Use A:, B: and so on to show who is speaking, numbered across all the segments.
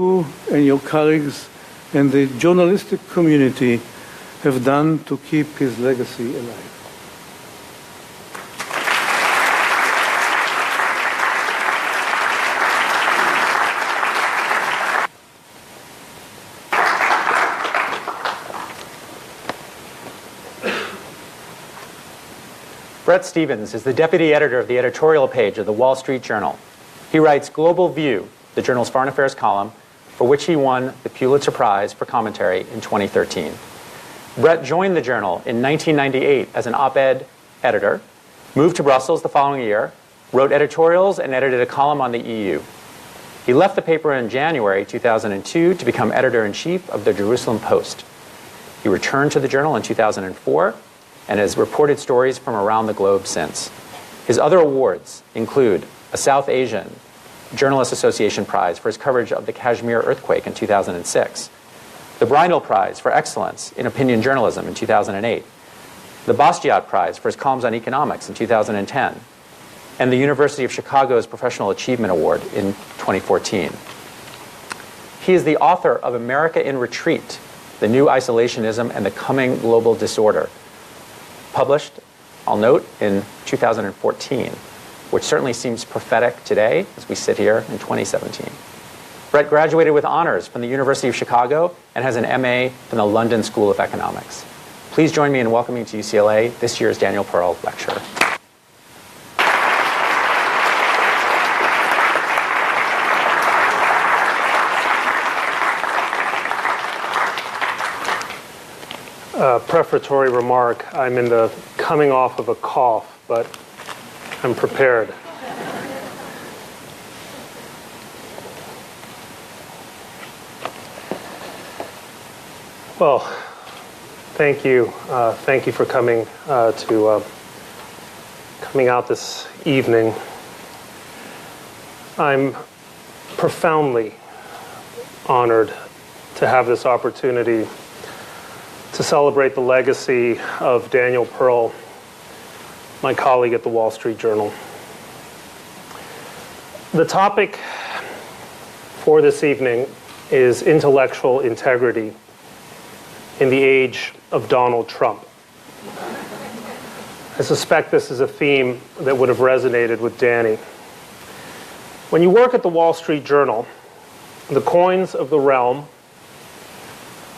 A: You and your colleagues and the journalistic community have done to keep his legacy alive.
B: Bret Stephens is the deputy editor of the editorial page of the Wall Street Journal. He writes Global View, the journal's foreign affairs column, for which he won the Pulitzer Prize for commentary in 2013. Bret joined the journal in 1998 as an op-ed editor, moved to Brussels the following year, wrote editorials and edited a column on the EU. He left the paper in January 2002 to become editor-in-chief of the Jerusalem Post. He returned to the journal in 2004 and has reported stories from around the globe since. His other awards include a South Asian Journalists Association Prize for his coverage of the Kashmir earthquake in 2006, the Brindle Prize for Excellence in Opinion Journalism in 2008, the Bastiat Prize for his columns on economics in 2010, and the University of Chicago's Professional Achievement Award in 2014. He is the author of America in Retreat, The New Isolationism and the Coming Global Disorder, published, I'll note, in 2014, which certainly seems prophetic today as we sit here in 2017. Bret graduated with honors from the University of Chicago and has an MA from the London School of Economics. Please join me in welcoming to UCLA this year's Daniel Pearl Lecturer.
C: Prefatory remark, I'm in the coming off of a cough, but I'm prepared. Well, thank you. Thank you for coming coming out this evening. I'm profoundly honored to have this opportunity to celebrate the legacy of Daniel Pearl, my colleague at the Wall Street Journal. The topic for this evening is intellectual integrity in the age of Donald Trump. I suspect this is a theme that would have resonated with Danny. When you work at the Wall Street Journal, the coins of the realm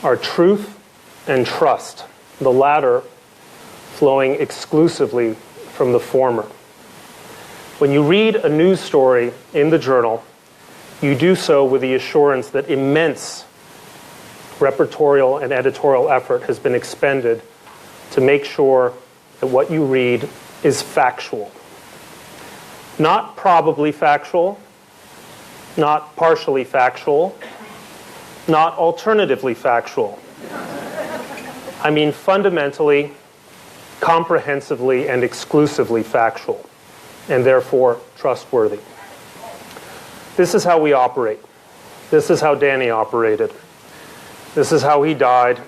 C: are truth and trust, the latter flowing exclusively from the former. When you read a news story in the journal, you do so with the assurance that immense reportorial and editorial effort has been expended to make sure that what you read is factual. Not probably factual, not partially factual, not alternatively factual. I mean fundamentally, comprehensively, and exclusively factual, and therefore trustworthy. This is how we operate. This is how Danny operated. This is how he died,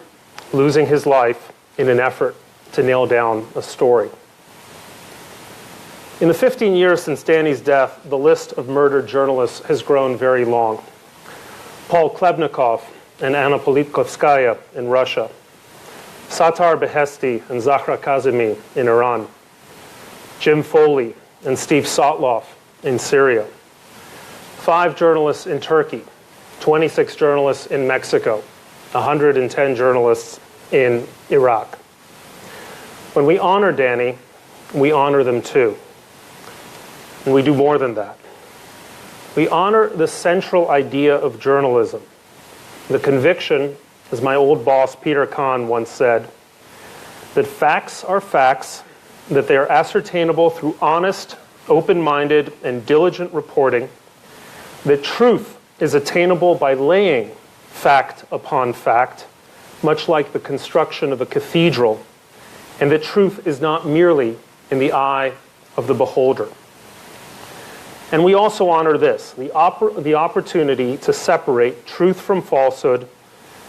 C: losing his life in an effort to nail down a story. In the 15 years since Danny's death, the list of murdered journalists has grown very long. Paul Klebnikov and Anna Politkovskaya in Russia, Sattar Beheshti and Zahra Kazemi in Iran, Jim Foley and Steve Sotloff in Syria, 5 journalists in Turkey, 26 journalists in Mexico, 110 journalists in Iraq. When we honor Danny, we honor them too. And we do more than that. We honor the central idea of journalism, the conviction, as my old boss Peter Kahn once said, that facts are facts, that they are ascertainable through honest, open-minded, and diligent reporting, that truth is attainable by laying fact upon fact, much like the construction of a cathedral, and that truth is not merely in the eye of the beholder. And we also honor this, the opportunity to separate truth from falsehood,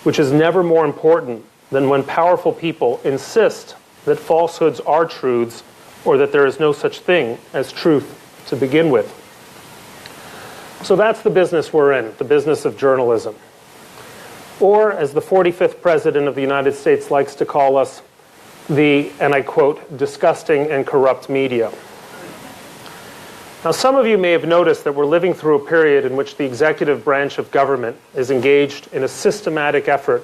C: which is never more important than when powerful people insist that falsehoods are truths or that there is no such thing as truth to begin with. So that's the business we're in, the business of journalism. Or, as the 45th President of the United States likes to call us, the, and I quote, disgusting and corrupt media. Now, some of you may have noticed that we're living through a period in which the executive branch of government is engaged in a systematic effort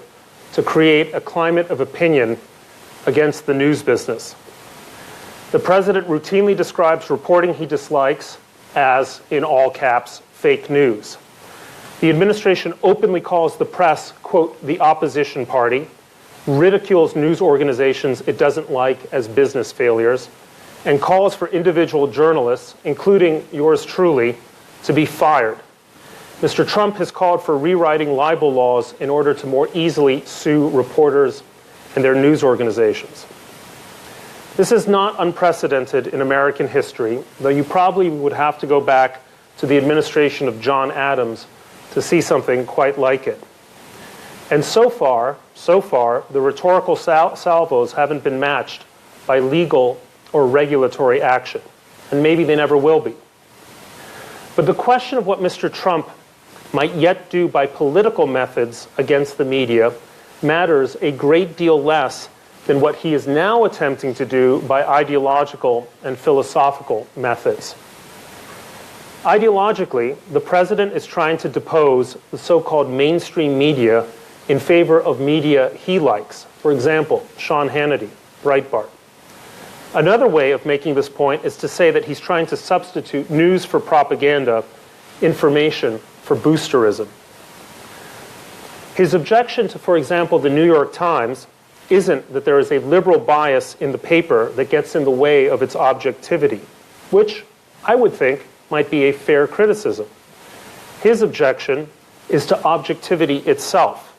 C: to create a climate of opinion against the news business. The president routinely describes reporting he dislikes as, in all caps, fake news. The administration openly calls the press, quote, the opposition party, ridicules news organizations it doesn't like as business failures, and calls for individual journalists, including yours truly, to be fired. Mr. Trump has called for rewriting libel laws in order to more easily sue reporters and their news organizations. This is not unprecedented in American history, though you probably would have to go back to the administration of John Adams to see something quite like it. And so far, the rhetorical salvos haven't been matched by legal or regulatory action, and maybe they never will be. But the question of what Mr. Trump might yet do by political methods against the media matters a great deal less than what he is now attempting to do by ideological and philosophical methods. Ideologically, the president is trying to depose the so-called mainstream media in favor of media he likes. For example, Sean Hannity, Breitbart. Another way of making this point is to say that he's trying to substitute news for propaganda, information for boosterism. His objection to, for example, the New York Times isn't that there is a liberal bias in the paper that gets in the way of its objectivity, which I would think might be a fair criticism. His objection is to objectivity itself.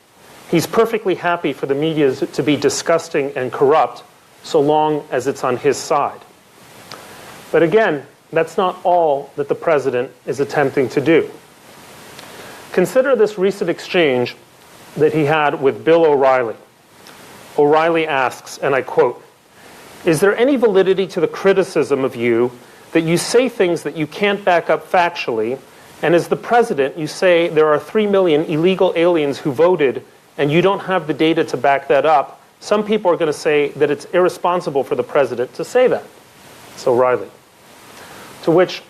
C: He's perfectly happy for the media to be disgusting and corrupt so long as it's on his side. But again, that's not all that the president is attempting to do. Consider this recent exchange that he had with Bill O'Reilly. O'Reilly asks, and I quote, "Is there any validity to the criticism of you that you say things that you can't back up factually, and as the president you say there are 3 million illegal aliens who voted and you don't have the data to back that up? Some people are going to say that it's irresponsible for the president to say that." It's O'Reilly. To which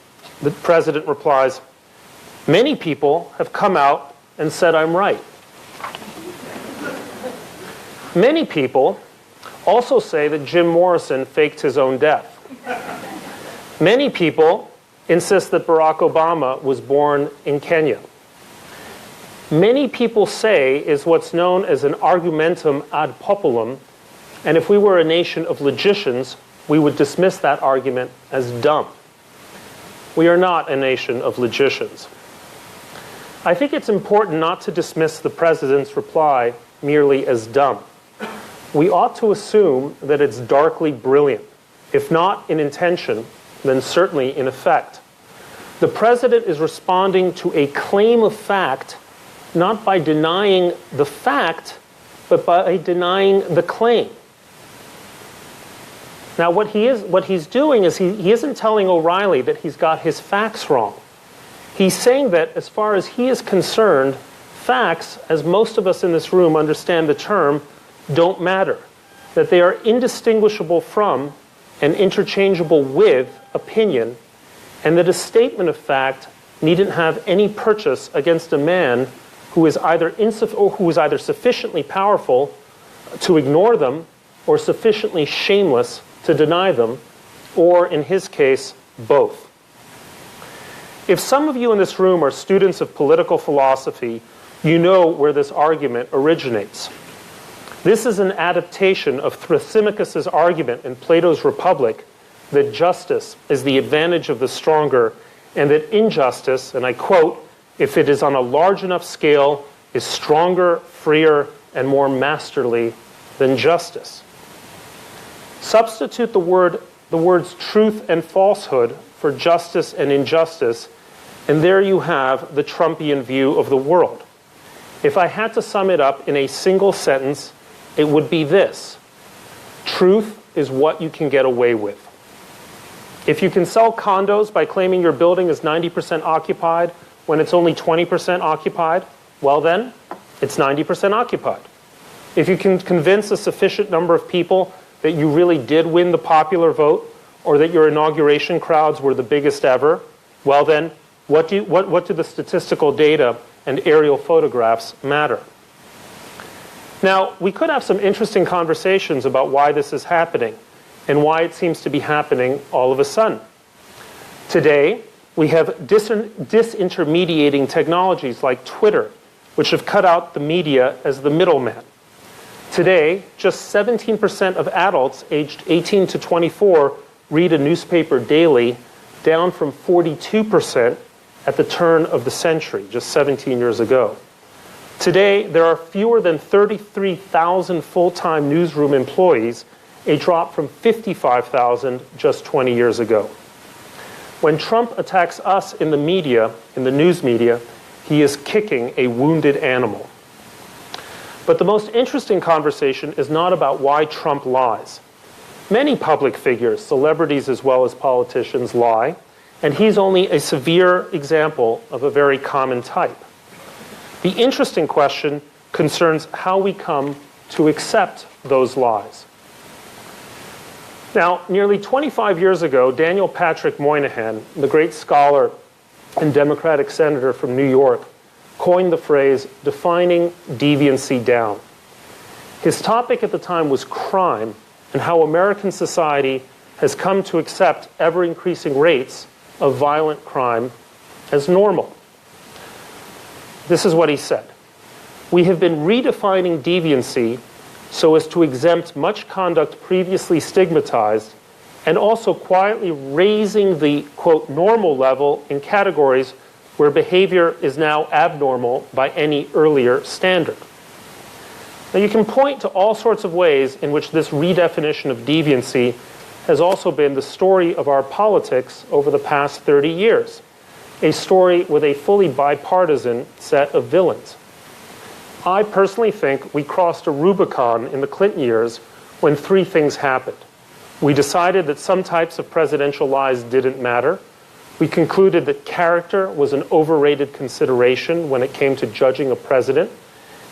C: the president replies, "Many people have come out and said I'm right. Many people also say that Jim Morrison faked his own death. Many people insist that Barack Obama was born in Kenya. Many people say is what's known as an argumentum ad populum, and if we were a nation of logicians, we would dismiss that argument as dumb. We are not a nation of logicians." I think it's important not to dismiss the president's reply merely as dumb. We ought to assume that it's darkly brilliant, if not in intention, then certainly in effect. The president is responding to a claim of fact, not by denying the fact, but by denying the claim. Now, what he's doing is he isn't telling O'Reilly that he's got his facts wrong. He's saying that, as far as he is concerned, facts, as most of us in this room understand the term, don't matter. That they are indistinguishable from and interchangeable with opinion, and that a statement of fact needn't have any purchase against a man who is either sufficiently powerful to ignore them or sufficiently shameless to deny them, or in his case, both. If some of you in this room are students of political philosophy, you know where this argument originates. This is an adaptation of Thrasymachus' argument in Plato's Republic that justice is the advantage of the stronger, and that injustice, and I quote, "if it is on a large enough scale, is stronger, freer, and more masterly than justice." Substitute the words truth and falsehood for justice and injustice, and there you have the Trumpian view of the world. If I had to sum it up in a single sentence, it would be this: truth is what you can get away with. If you can sell condos by claiming your building is 90% occupied, when it's only 20% occupied, well then, it's 90% occupied. If you can convince a sufficient number of people that you really did win the popular vote, or that your inauguration crowds were the biggest ever, well then, what do the statistical data and aerial photographs matter? Now, we could have some interesting conversations about why this is happening and why it seems to be happening all of a sudden. Today, we have disintermediating technologies like Twitter, which have cut out the media as the middleman. Today, just 17% of adults aged 18 to 24 read a newspaper daily, down from 42% at the turn of the century, just 17 years ago. Today, there are fewer than 33,000 full-time newsroom employees, a drop from 55,000 just 20 years ago. When Trump attacks us in the media, in the news media, he is kicking a wounded animal. But the most interesting conversation is not about why Trump lies. Many public figures, celebrities as well as politicians, lie, and he's only a severe example of a very common type. The interesting question concerns how we come to accept those lies. Now, nearly 25 years ago, Daniel Patrick Moynihan, the great scholar and Democratic senator from New York, coined the phrase, defining deviancy down. His topic at the time was crime and how American society has come to accept ever-increasing rates of violent crime as normal. This is what he said. We have been redefining deviancy so as to exempt much conduct previously stigmatized and also quietly raising the, quote, normal level in categories where behavior is now abnormal by any earlier standard. Now, you can point to all sorts of ways in which this redefinition of deviancy has also been the story of our politics over the past 30 years, a story with a fully bipartisan set of villains. I personally think we crossed a Rubicon in the Clinton years when three things happened. We decided that some types of presidential lies didn't matter. We concluded that character was an overrated consideration when it came to judging a president.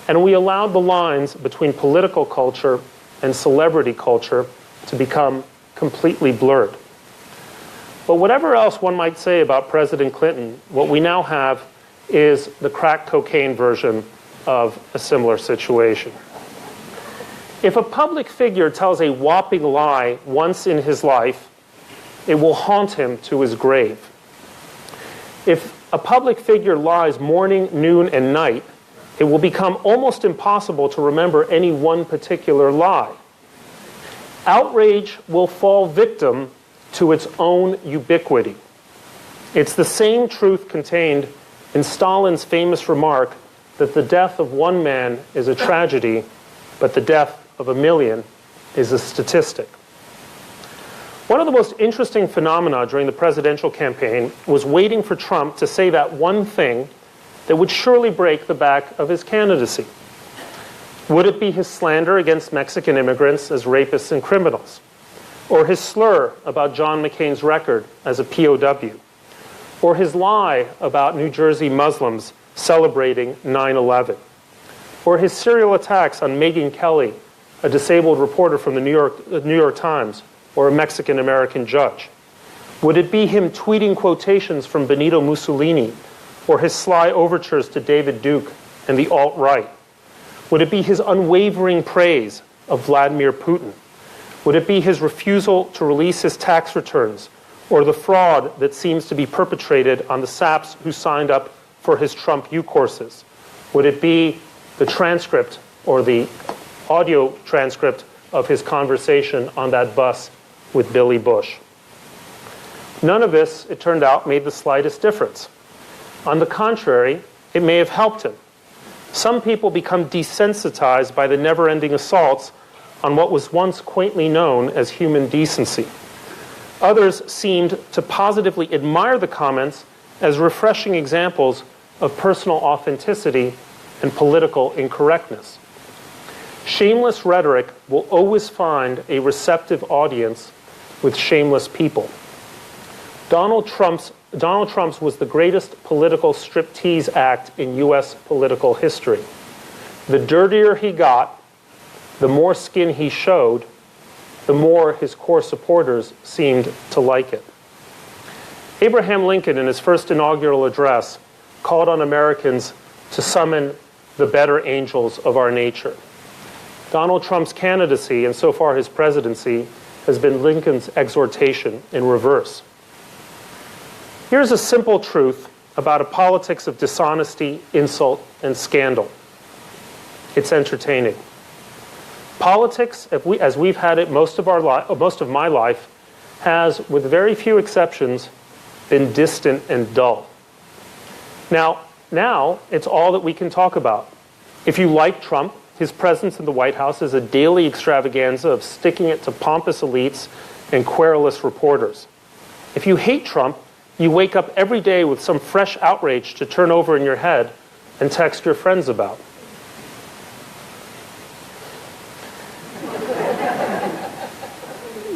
C: And we allowed the lines between political culture and celebrity culture to become completely blurred. But whatever else one might say about President Clinton, what we now have is the crack cocaine version of a similar situation. If a public figure tells a whopping lie once in his life, it will haunt him to his grave. If a public figure lies morning, noon, and night, it will become almost impossible to remember any one particular lie. Outrage will fall victim to its own ubiquity. It's the same truth contained in Stalin's famous remark that the death of one man is a tragedy, but the death of a million is a statistic. One of the most interesting phenomena during the presidential campaign was waiting for Trump to say that one thing that would surely break the back of his candidacy. Would it be his slander against Mexican immigrants as rapists and criminals? Or his slur about John McCain's record as a POW? Or his lie about New Jersey Muslims celebrating 9/11? Or his serial attacks on Megyn Kelly, a disabled reporter from the New York Times, or a Mexican-American judge? Would it be him tweeting quotations from Benito Mussolini, or his sly overtures to David Duke and the alt-right? Would it be his unwavering praise of Vladimir Putin? Would it be his refusal to release his tax returns, or the fraud that seems to be perpetrated on the saps who signed up for his Trump U courses? Would it be the transcript or the audio transcript of his conversation on that bus with Billy Bush? None of this, it turned out, made the slightest difference. On the contrary, it may have helped him. Some people become desensitized by the never-ending assaults on what was once quaintly known as human decency. Others seemed to positively admire the comments as refreshing examples of personal authenticity and political incorrectness. Shameless rhetoric will always find a receptive audience with shameless people. Donald Trump's Donald Trump's was the greatest political striptease act in U.S. political history. The dirtier he got, the more skin he showed, the more his core supporters seemed to like it. Abraham Lincoln, in his first inaugural address, called on Americans to summon the better angels of our nature. Donald Trump's candidacy, and so far his presidency, has been Lincoln's exhortation in reverse. Here's a simple truth about a politics of dishonesty, insult, and scandal. It's entertaining. Politics, as we've had it most of my life, has, with very few exceptions, been distant and dull. Now it's all that we can talk about. If you like Trump, his presence in the White House is a daily extravaganza of sticking it to pompous elites and querulous reporters. If you hate Trump, you wake up every day with some fresh outrage to turn over in your head and text your friends about.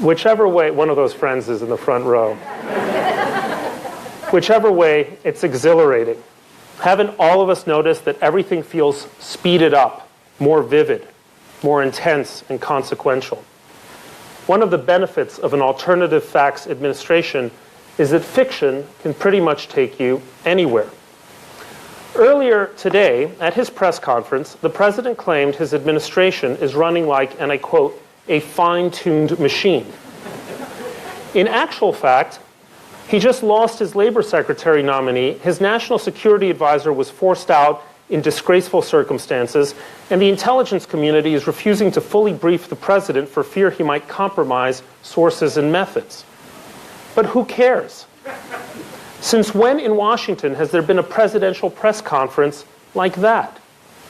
C: Whichever way, one of those friends is in the front row. Whichever way, it's exhilarating. Haven't all of us noticed that everything feels speeded up, more vivid, more intense and consequential? One of the benefits of an alternative facts administration is that fiction can pretty much take you anywhere. Earlier today, at his press conference, the president claimed his administration is running like, and I quote, a fine-tuned machine. In actual fact, he just lost his labor secretary nominee, his national security advisor was forced out in disgraceful circumstances, and the intelligence community is refusing to fully brief the president for fear he might compromise sources and methods. But who cares? Since when in Washington has there been a presidential press conference like that?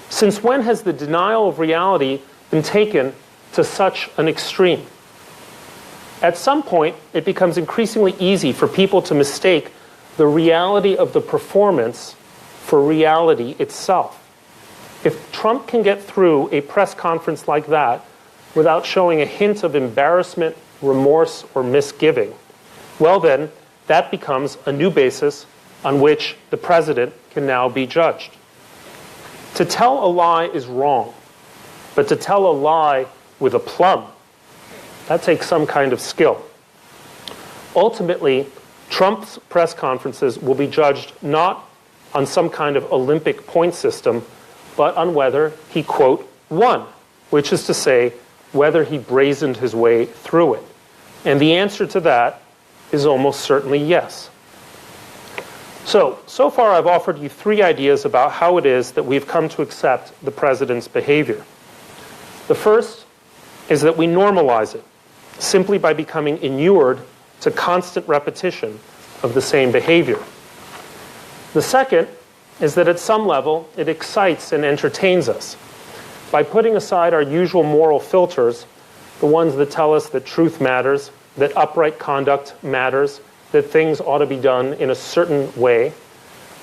C: Since when has the denial of reality been taken to such an extreme? At some point, it becomes increasingly easy for people to mistake the reality of the performance for reality itself. If Trump can get through a press conference like that without showing a hint of embarrassment, remorse, or misgiving, well then, that becomes a new basis on which the president can now be judged. To tell a lie is wrong, but to tell a lie with a plum, that takes some kind of skill. Ultimately, Trump's press conferences will be judged not on some kind of Olympic point system, but on whether he, quote, won, which is to say, whether he brazened his way through it. And the answer to that is almost certainly yes. So far I've offered you three ideas about how it is that we've come to accept the president's behavior. The first is that we normalize it, simply by becoming inured to constant repetition of the same behavior. The second is that at some level it excites and entertains us. By putting aside our usual moral filters, the ones that tell us that truth matters, that upright conduct matters, that things ought to be done in a certain way,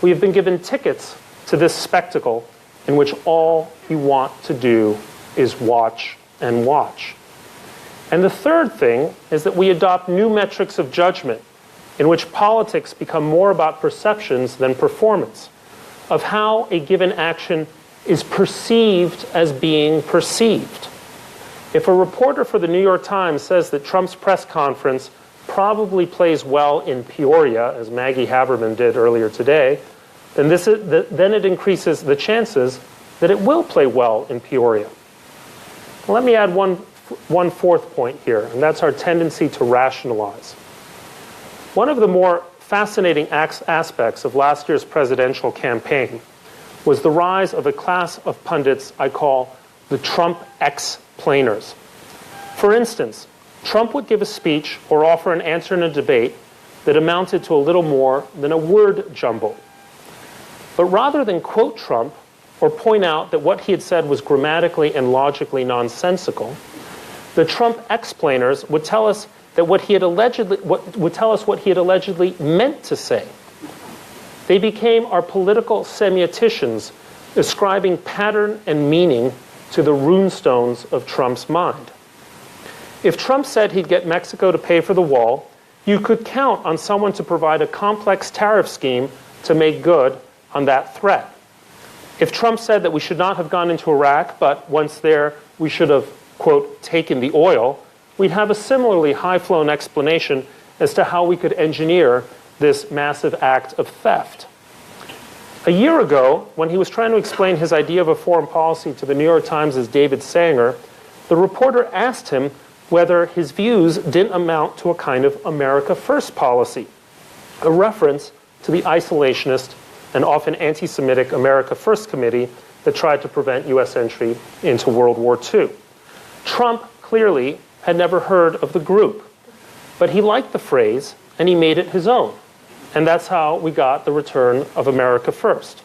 C: we have been given tickets to this spectacle in which all you want to do is watch and watch. And the third thing is that we adopt new metrics of judgment in which politics become more about perceptions than performance, of how a given action is perceived as being perceived. If a reporter for the New York Times says that Trump's press conference probably plays well in Peoria, as Maggie Haberman did earlier today, then it increases the chances that it will play well in Peoria. Let me add one fourth point here, and that's our tendency to rationalize. One of the more fascinating aspects of last year's presidential campaign was the rise of a class of pundits I call the Trump explainers. For instance, Trump would give a speech or offer an answer in a debate that amounted to a little more than a word jumble. But rather than quote Trump or point out that what he had said was grammatically and logically nonsensical, the Trump explainers would tell us that what he had allegedly meant to say. They became our political semioticians, ascribing pattern and meaning to the runestones of Trump's mind. If Trump said he'd get Mexico to pay for the wall, you could count on someone to provide a complex tariff scheme to make good on that threat. If Trump said that we should not have gone into Iraq, but once there, we should have, quote, taken the oil, we'd have a similarly high-flown explanation as to how we could engineer this massive act of theft. A year ago, when he was trying to explain his idea of a foreign policy to the New York Times' David Sanger, the reporter asked him whether his views didn't amount to a kind of America First policy, a reference to the isolationist and often anti-Semitic America First Committee that tried to prevent U.S. entry into World War II. Trump clearly had never heard of the group, but he liked the phrase and he made it his own. And that's how we got the return of America First.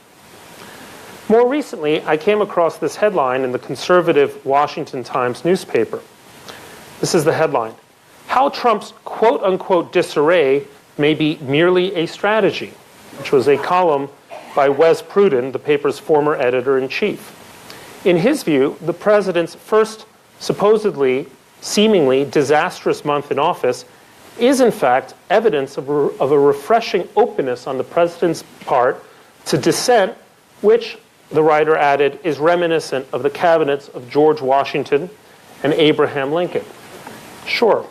C: More recently, I came across this headline in the conservative Washington Times newspaper. This is the headline: How Trump's quote-unquote disarray may be merely a strategy, which was a column by Wes Pruden, the paper's former editor-in-chief. In his view, the president's first supposedly, seemingly disastrous month in office is in fact evidence of a refreshing openness on the president's part to dissent, which, the writer added, is reminiscent of the cabinets of George Washington and Abraham Lincoln. Sure.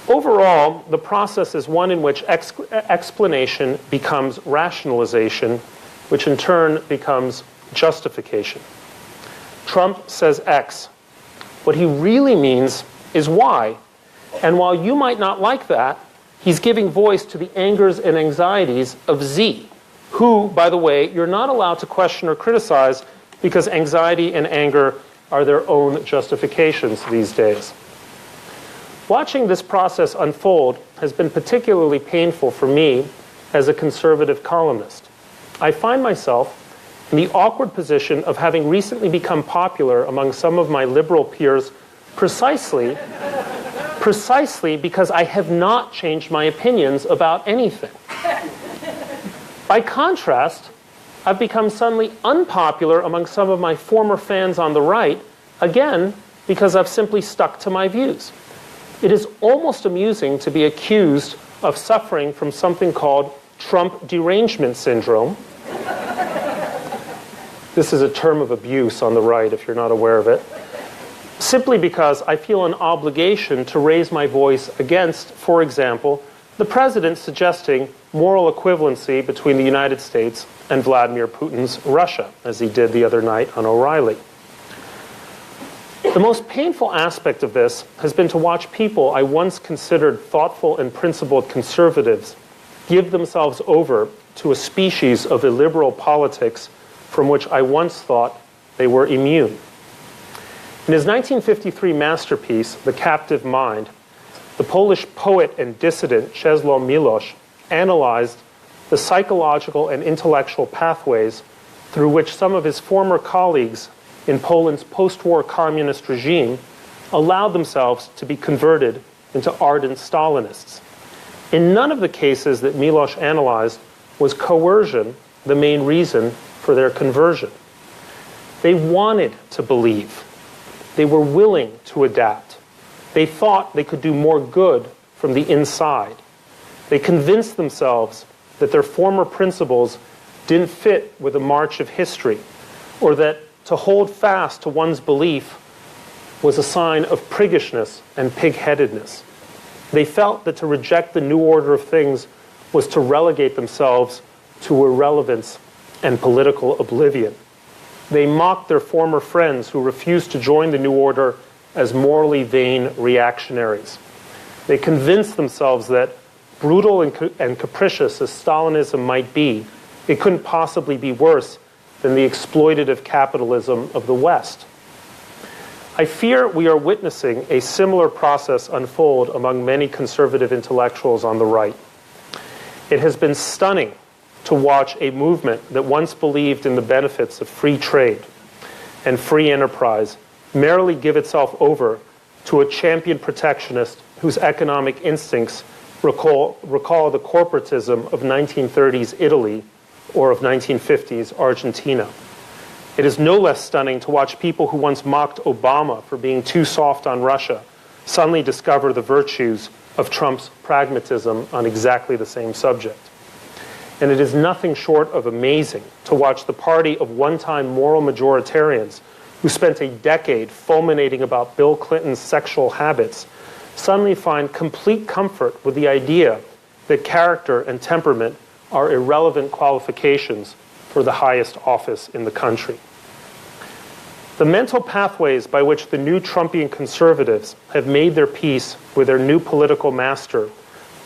C: Overall, the process is one in which explanation becomes rationalization, which in turn becomes justification. Trump says X. What he really means is Y. And while you might not like that, he's giving voice to the angers and anxieties of Z, who, by the way, you're not allowed to question or criticize because anxiety and anger are their own justifications these days. Watching this process unfold has been particularly painful for me as a conservative columnist. I find myself in the awkward position of having recently become popular among some of my liberal peers precisely because I have not changed my opinions about anything. By contrast, I've become suddenly unpopular among some of my former fans on the right, again, because I've simply stuck to my views. It is almost amusing to be accused of suffering from something called Trump derangement syndrome. This is a term of abuse on the right, if you're not aware of it. Simply because I feel an obligation to raise my voice against, for example, the president suggesting moral equivalency between the United States and Vladimir Putin's Russia, as he did the other night on O'Reilly. The most painful aspect of this has been to watch people I once considered thoughtful and principled conservatives give themselves over to a species of illiberal politics from which I once thought they were immune. In his 1953 masterpiece, The Captive Mind, the Polish poet and dissident Czesław Miłosz analyzed the psychological and intellectual pathways through which some of his former colleagues in Poland's post-war communist regime allowed themselves to be converted into ardent Stalinists. In none of the cases that Miłosz analyzed was coercion the main reason for their conversion. They wanted to believe. They were willing to adapt. They thought they could do more good from the inside. They convinced themselves that their former principles didn't fit with the march of history, or that to hold fast to one's belief was a sign of priggishness and pig-headedness. They felt that to reject the new order of things was to relegate themselves to irrelevance and political oblivion. They mocked their former friends who refused to join the new order as morally vain reactionaries. They convinced themselves that, brutal and capricious as Stalinism might be, it couldn't possibly be worse than the exploitative capitalism of the West. I fear we are witnessing a similar process unfold among many conservative intellectuals on the right. It has been stunning to watch a movement that once believed in the benefits of free trade and free enterprise merely give itself over to a champion protectionist whose economic instincts recall the corporatism of 1930s Italy or of 1950s Argentina. It is no less stunning to watch people who once mocked Obama for being too soft on Russia suddenly discover the virtues of Trump's pragmatism on exactly the same subject. And it is nothing short of amazing to watch the party of one-time moral majoritarians who spent a decade fulminating about Bill Clinton's sexual habits suddenly find complete comfort with the idea that character and temperament are irrelevant qualifications for the highest office in the country. The mental pathways by which the new Trumpian conservatives have made their peace with their new political master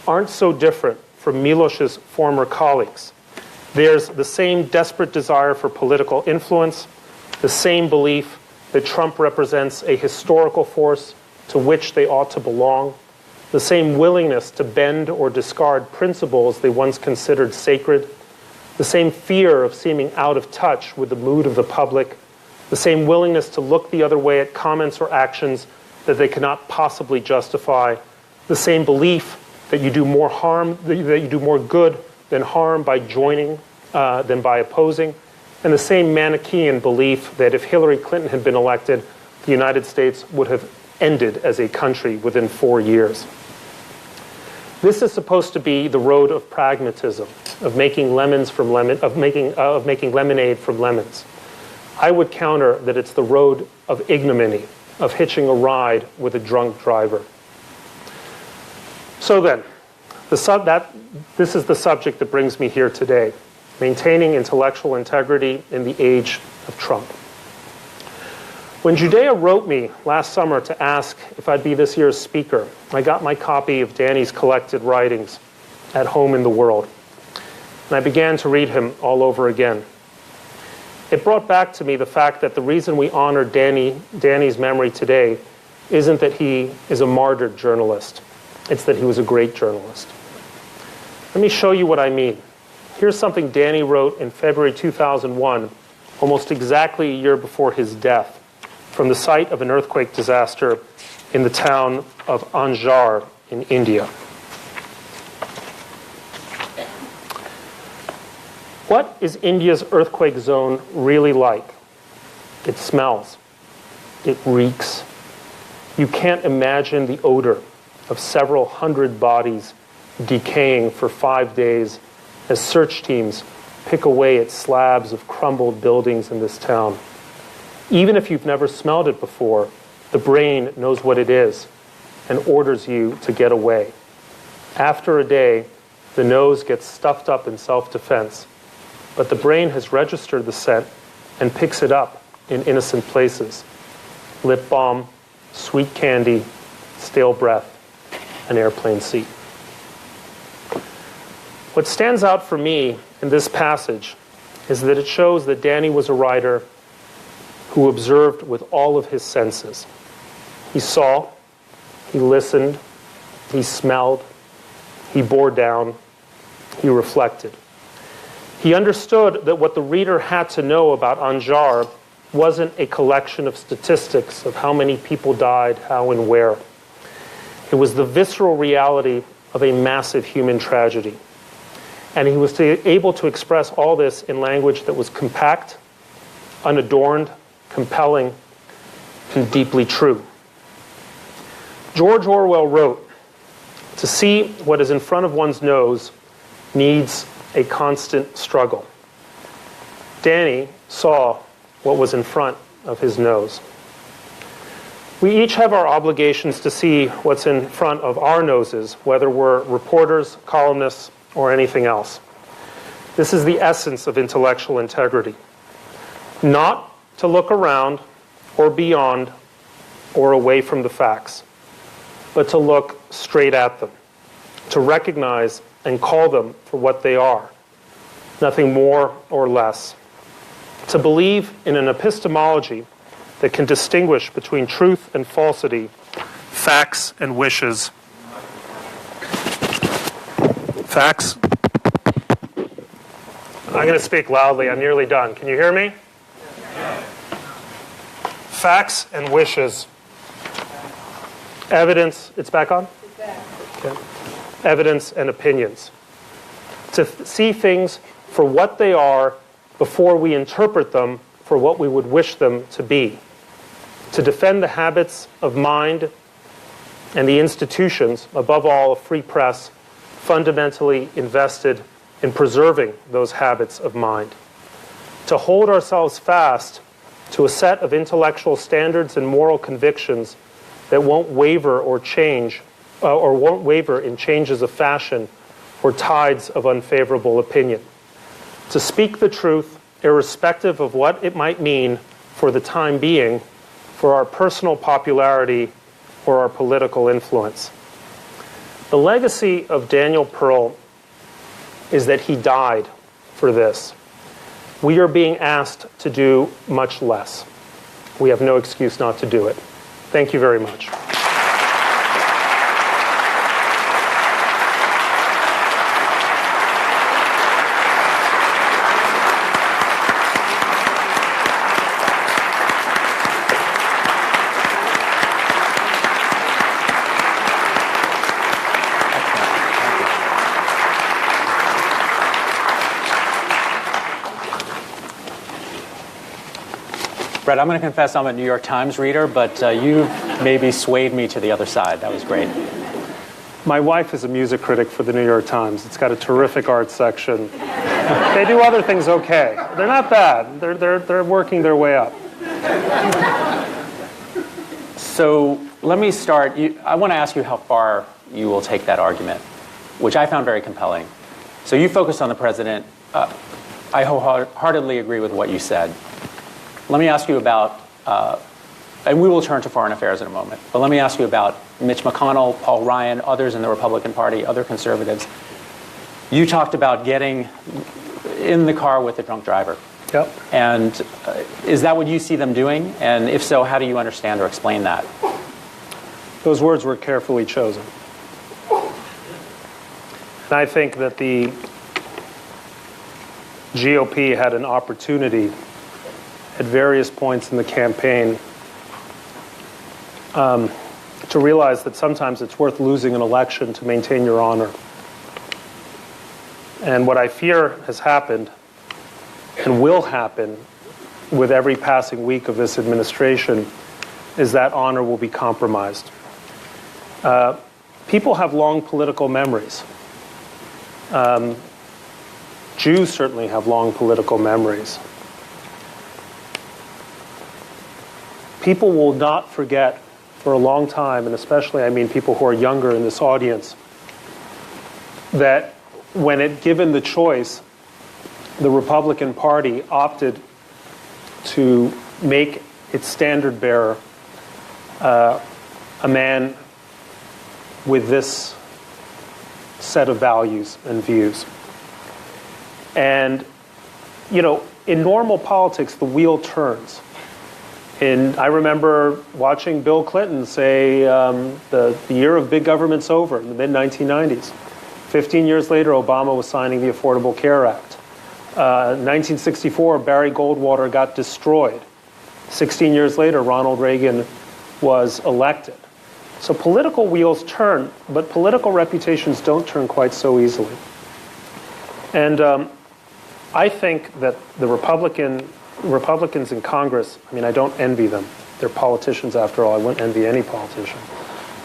C: aren't so different from Miloš's former colleagues. There's the same desperate desire for political influence, the same belief that Trump represents a historical force to which they ought to belong, the same willingness to bend or discard principles they once considered sacred, the same fear of seeming out of touch with the mood of the public, the same willingness to look the other way at comments or actions that they cannot possibly justify, the same belief that you do more harm, that you do more good than harm by joining than by opposing, and the same Manichaean belief that if Hillary Clinton had been elected, the United States would have ended as a country within 4 years. This is supposed to be the road of pragmatism, of making lemonade from lemons. I would counter that it's the road of ignominy, of hitching a ride with a drunk driver. So then, this is the subject that brings me here today, maintaining intellectual integrity in the age of Trump. When Judea wrote me last summer to ask if I'd be this year's speaker, I got my copy of Danny's collected writings at home in the world, and I began to read him all over again. It brought back to me the fact that the reason we honor Danny's memory today isn't that he is a martyred journalist. It's that he was a great journalist. Let me show you what I mean. Here's something Danny wrote in February 2001, almost exactly a year before his death, from the site of an earthquake disaster in the town of Anjar in India. What is India's earthquake zone really like? It smells. It reeks. You can't imagine the odor of several hundred bodies decaying for 5 days as search teams pick away at slabs of crumbled buildings in this town. Even if you've never smelled it before, the brain knows what it is and orders you to get away. After a day, the nose gets stuffed up in self-defense, but the brain has registered the scent and picks it up in innocent places. Lip balm, sweet candy, stale breath, an airplane seat. What stands out for me in this passage is that it shows that Danny was a writer who observed with all of his senses. He saw, he listened, he smelled, he bore down, he reflected. He understood that what the reader had to know about Anjar wasn't a collection of statistics of how many people died, how and where. It was the visceral reality of a massive human tragedy. And he was able to express all this in language that was compact, unadorned, compelling, and deeply true. George Orwell wrote, "To see what is in front of one's nose needs a constant struggle." Danny saw what was in front of his nose. We each have our obligations to see what's in front of our noses, whether we're reporters, columnists, or anything else. This is the essence of intellectual integrity. Not to look around or beyond or away from the facts, but to look straight at them, to recognize and call them for what they are, nothing more or less. To believe in an epistemology that can distinguish between truth and falsity, facts and wishes. Facts. I'm going to speak loudly. I'm nearly done. Can you hear me? Facts and wishes. Evidence. It's back on? Okay. Evidence and opinions. To see things for what they are before we interpret them for what we would wish them to be. To defend the habits of mind and the institutions, above all a free press, fundamentally invested in preserving those habits of mind. To hold ourselves fast to a set of intellectual standards and moral convictions that won't waver or change, or won't waver in changes of fashion or tides of unfavorable opinion. To speak the truth, irrespective of what it might mean for the time being, for our personal popularity or our political influence. The legacy of Daniel Pearl is that he died for this. We are being asked to do much less. We have no excuse not to do it. Thank you very much.
B: Bret, I'm going to confess I'm a New York Times reader, but you maybe swayed me to the other side. That was great.
C: My wife is a music critic for the New York Times. It's got a terrific art section. They do other things okay. They're not bad. They're working their way up.
B: So let me start. I want to ask you how far you will take that argument, which I found very compelling. So you focused on the president. I wholeheartedly agree with what you said. Let me ask you about, and we will turn to foreign affairs in a moment, but let me ask you about Mitch McConnell, Paul Ryan, others in the Republican Party, other conservatives. You talked about getting in the car with the drunk driver.
C: Yep.
B: And is that what you see them doing? And if so, how do you understand or explain that?
C: Those words were carefully chosen. And I think that the GOP had an opportunity at various points in the campaign to realize that sometimes it's worth losing an election to maintain your honor. And what I fear has happened and will happen with every passing week of this administration is that honor will be compromised. People have long political memories. Jews certainly have long political memories. People will not forget for a long time, and especially, I mean, people who are younger in this audience, that when it given the choice, the Republican Party opted to make its standard bearer a man with this set of values and views. And, you know, in normal politics, the wheel turns. And I remember watching Bill Clinton say the year of big government's over in the mid-1990s. 15 years later, Obama was signing the Affordable Care Act. 1964, Barry Goldwater got destroyed. 16 years later, Ronald Reagan was elected. So political wheels turn, but political reputations don't turn quite so easily. And I think that the Republicans in Congress, I mean, I don't envy them. They're politicians, after all. I wouldn't envy any politician.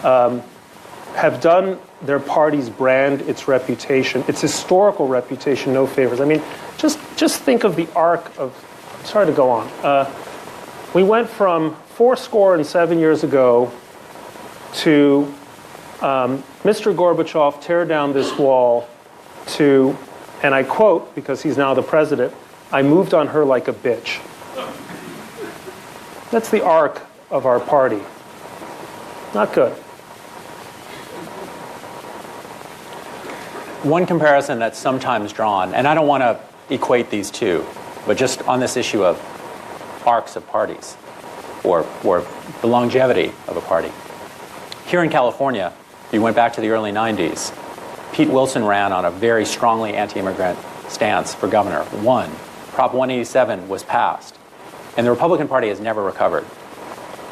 C: Have done their party's brand, its reputation, its historical reputation, no favors. I mean, just think of the arc of, sorry to go on. We went from 77 years ago to Mr. Gorbachev, tear down this wall, to, and I quote, because he's now the president, I moved on her like a bitch. That's the arc of our party. Not good.
B: One comparison that's sometimes drawn, and I don't want to equate these two, but just on this issue of arcs of parties or the longevity of a party. Here in California, you went back to the early 90s, Pete Wilson ran on a very strongly anti-immigrant stance for governor, won. Prop 187 was passed, and the Republican Party has never recovered.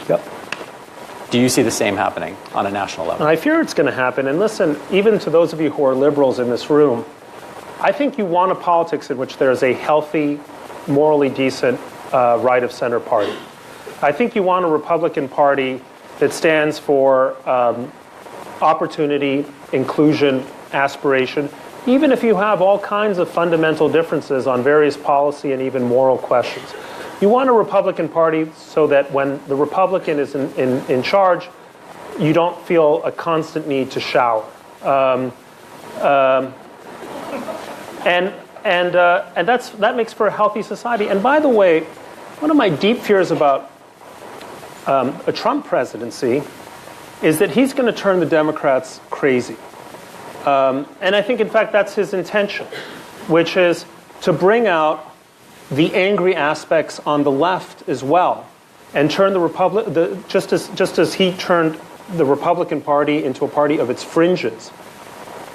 C: Yep.
B: Do you see the same happening on a national level?
C: And I fear it's going to happen. And listen, even to those of you who are liberals in this room, I think you want a politics in which there is a healthy, morally decent right-of-center party. I think you want a Republican Party that stands for opportunity, inclusion, aspiration, even if you have all kinds of fundamental differences on various policy and even moral questions. You want a Republican Party so that when the Republican is in charge, you don't feel a constant need to shower. And that makes for a healthy society. And by the way, one of my deep fears about a Trump presidency is that he's going to turn the Democrats crazy. And I think, in fact, that's his intention, which is to bring out the angry aspects on the left as well, and turn just as he turned the Republican Party into a party of its fringes,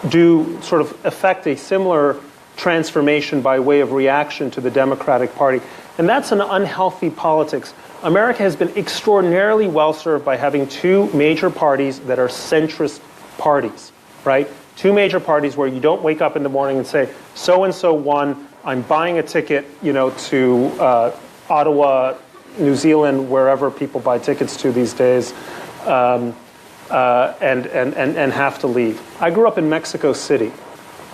C: do sort of affect a similar transformation by way of reaction to the Democratic Party. And that's an unhealthy politics. America has been extraordinarily well served by having two major parties that are centrist parties, right? Two major parties where you don't wake up in the morning and say, so-and-so won, I'm buying a ticket, to Ottawa, New Zealand, wherever people buy tickets to these days, and have to leave. I grew up in Mexico City,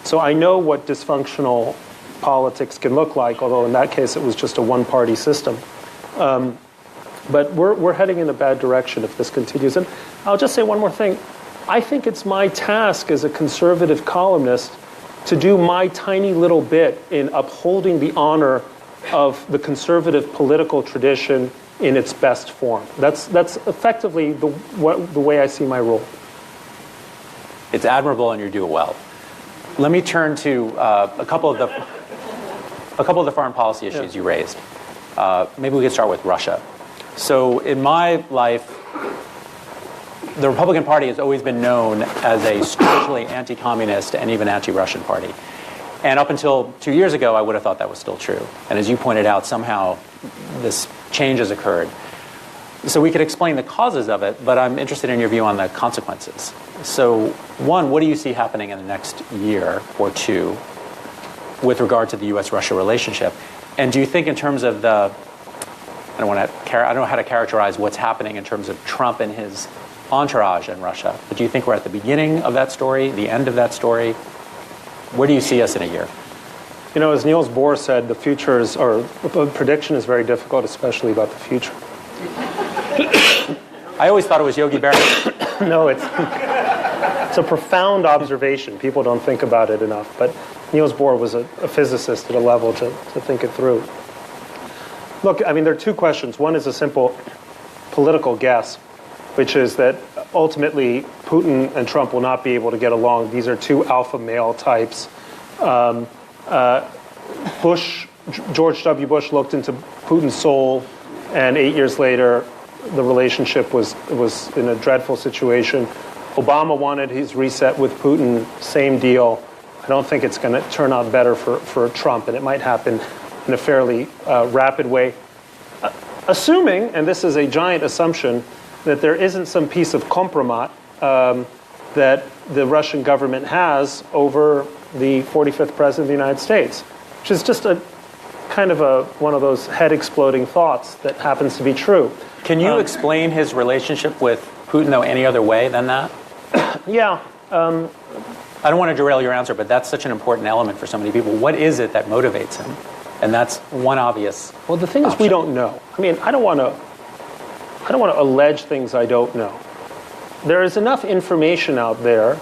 C: so I know what dysfunctional politics can look like, although in that case it was just a one-party system. But we're heading in a bad direction if this continues. And I'll just say one more thing. I think it's my task as a conservative columnist to do my tiny little bit in upholding the honor of the conservative political tradition in its best form. That's effectively the way I see my role.
B: It's admirable, and you do it well. Let me turn to a couple of the foreign policy issues you raised. Maybe we could start with Russia. So in my life, the Republican Party has always been known as a strangely anti-communist and even anti-Russian party. And up until 2 years ago, I would have thought that was still true. And as you pointed out, somehow this change has occurred. So we could explain the causes of it, but I'm interested in your view on the consequences. So one, what do you see happening in the next year or two with regard to the U.S.-Russia relationship? And do you think in terms of I don't know how to characterize what's happening in terms of Trump and his entourage in Russia, but do you think we're at the beginning of that story, the end of that story? Where do you see us in a year?
C: As Niels Bohr said, the prediction is very difficult, especially about the future.
B: I always thought it was Yogi Berra.
C: No, it's a profound observation. People don't think about it enough. But Niels Bohr was a physicist at a level to think it through. Look, there are two questions. One is a simple political guess, which is that ultimately Putin and Trump will not be able to get along. These are two alpha male types. George W. Bush looked into Putin's soul, and 8 years later, the relationship was in a dreadful situation. Obama wanted his reset with Putin, same deal. I don't think it's going to turn out better for Trump, and it might happen in a fairly rapid way. Assuming, and this is a giant assumption, that there isn't some piece of compromat that the Russian government has over the 45th president of the United States, which is just a kind of one of those head-exploding thoughts that happens to be true.
B: Can you explain his relationship with Putin, though, any other way than that?
C: Yeah.
B: I don't want to derail your answer, but that's such an important element for so many people. What is it that motivates him? And that's one obvious
C: Well, the thing is, we don't know. I don't want to allege things I don't know. There is enough information out there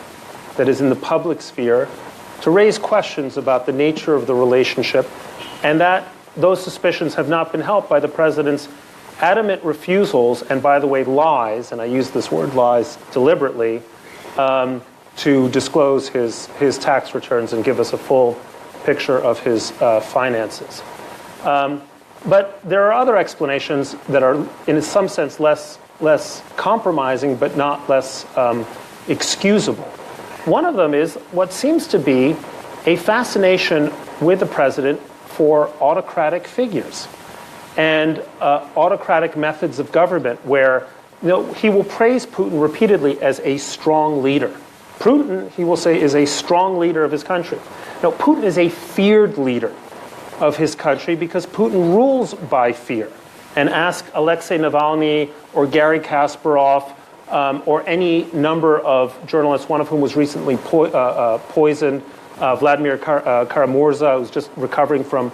C: that is in the public sphere to raise questions about the nature of the relationship, and that those suspicions have not been helped by the president's adamant refusals, and by the way, lies, and I use this word lies deliberately, to disclose his tax returns and give us a full picture of his finances. But there are other explanations that are, in some sense, less compromising, but not less excusable. One of them is what seems to be a fascination with the president for autocratic figures and autocratic methods of government, where he will praise Putin repeatedly as a strong leader. Putin, he will say, is a strong leader of his country. Now, Putin is a feared leader of his country because Putin rules by fear. And ask Alexei Navalny or Garry Kasparov or any number of journalists, one of whom was recently poisoned, Vladimir Karamurza, who's just recovering from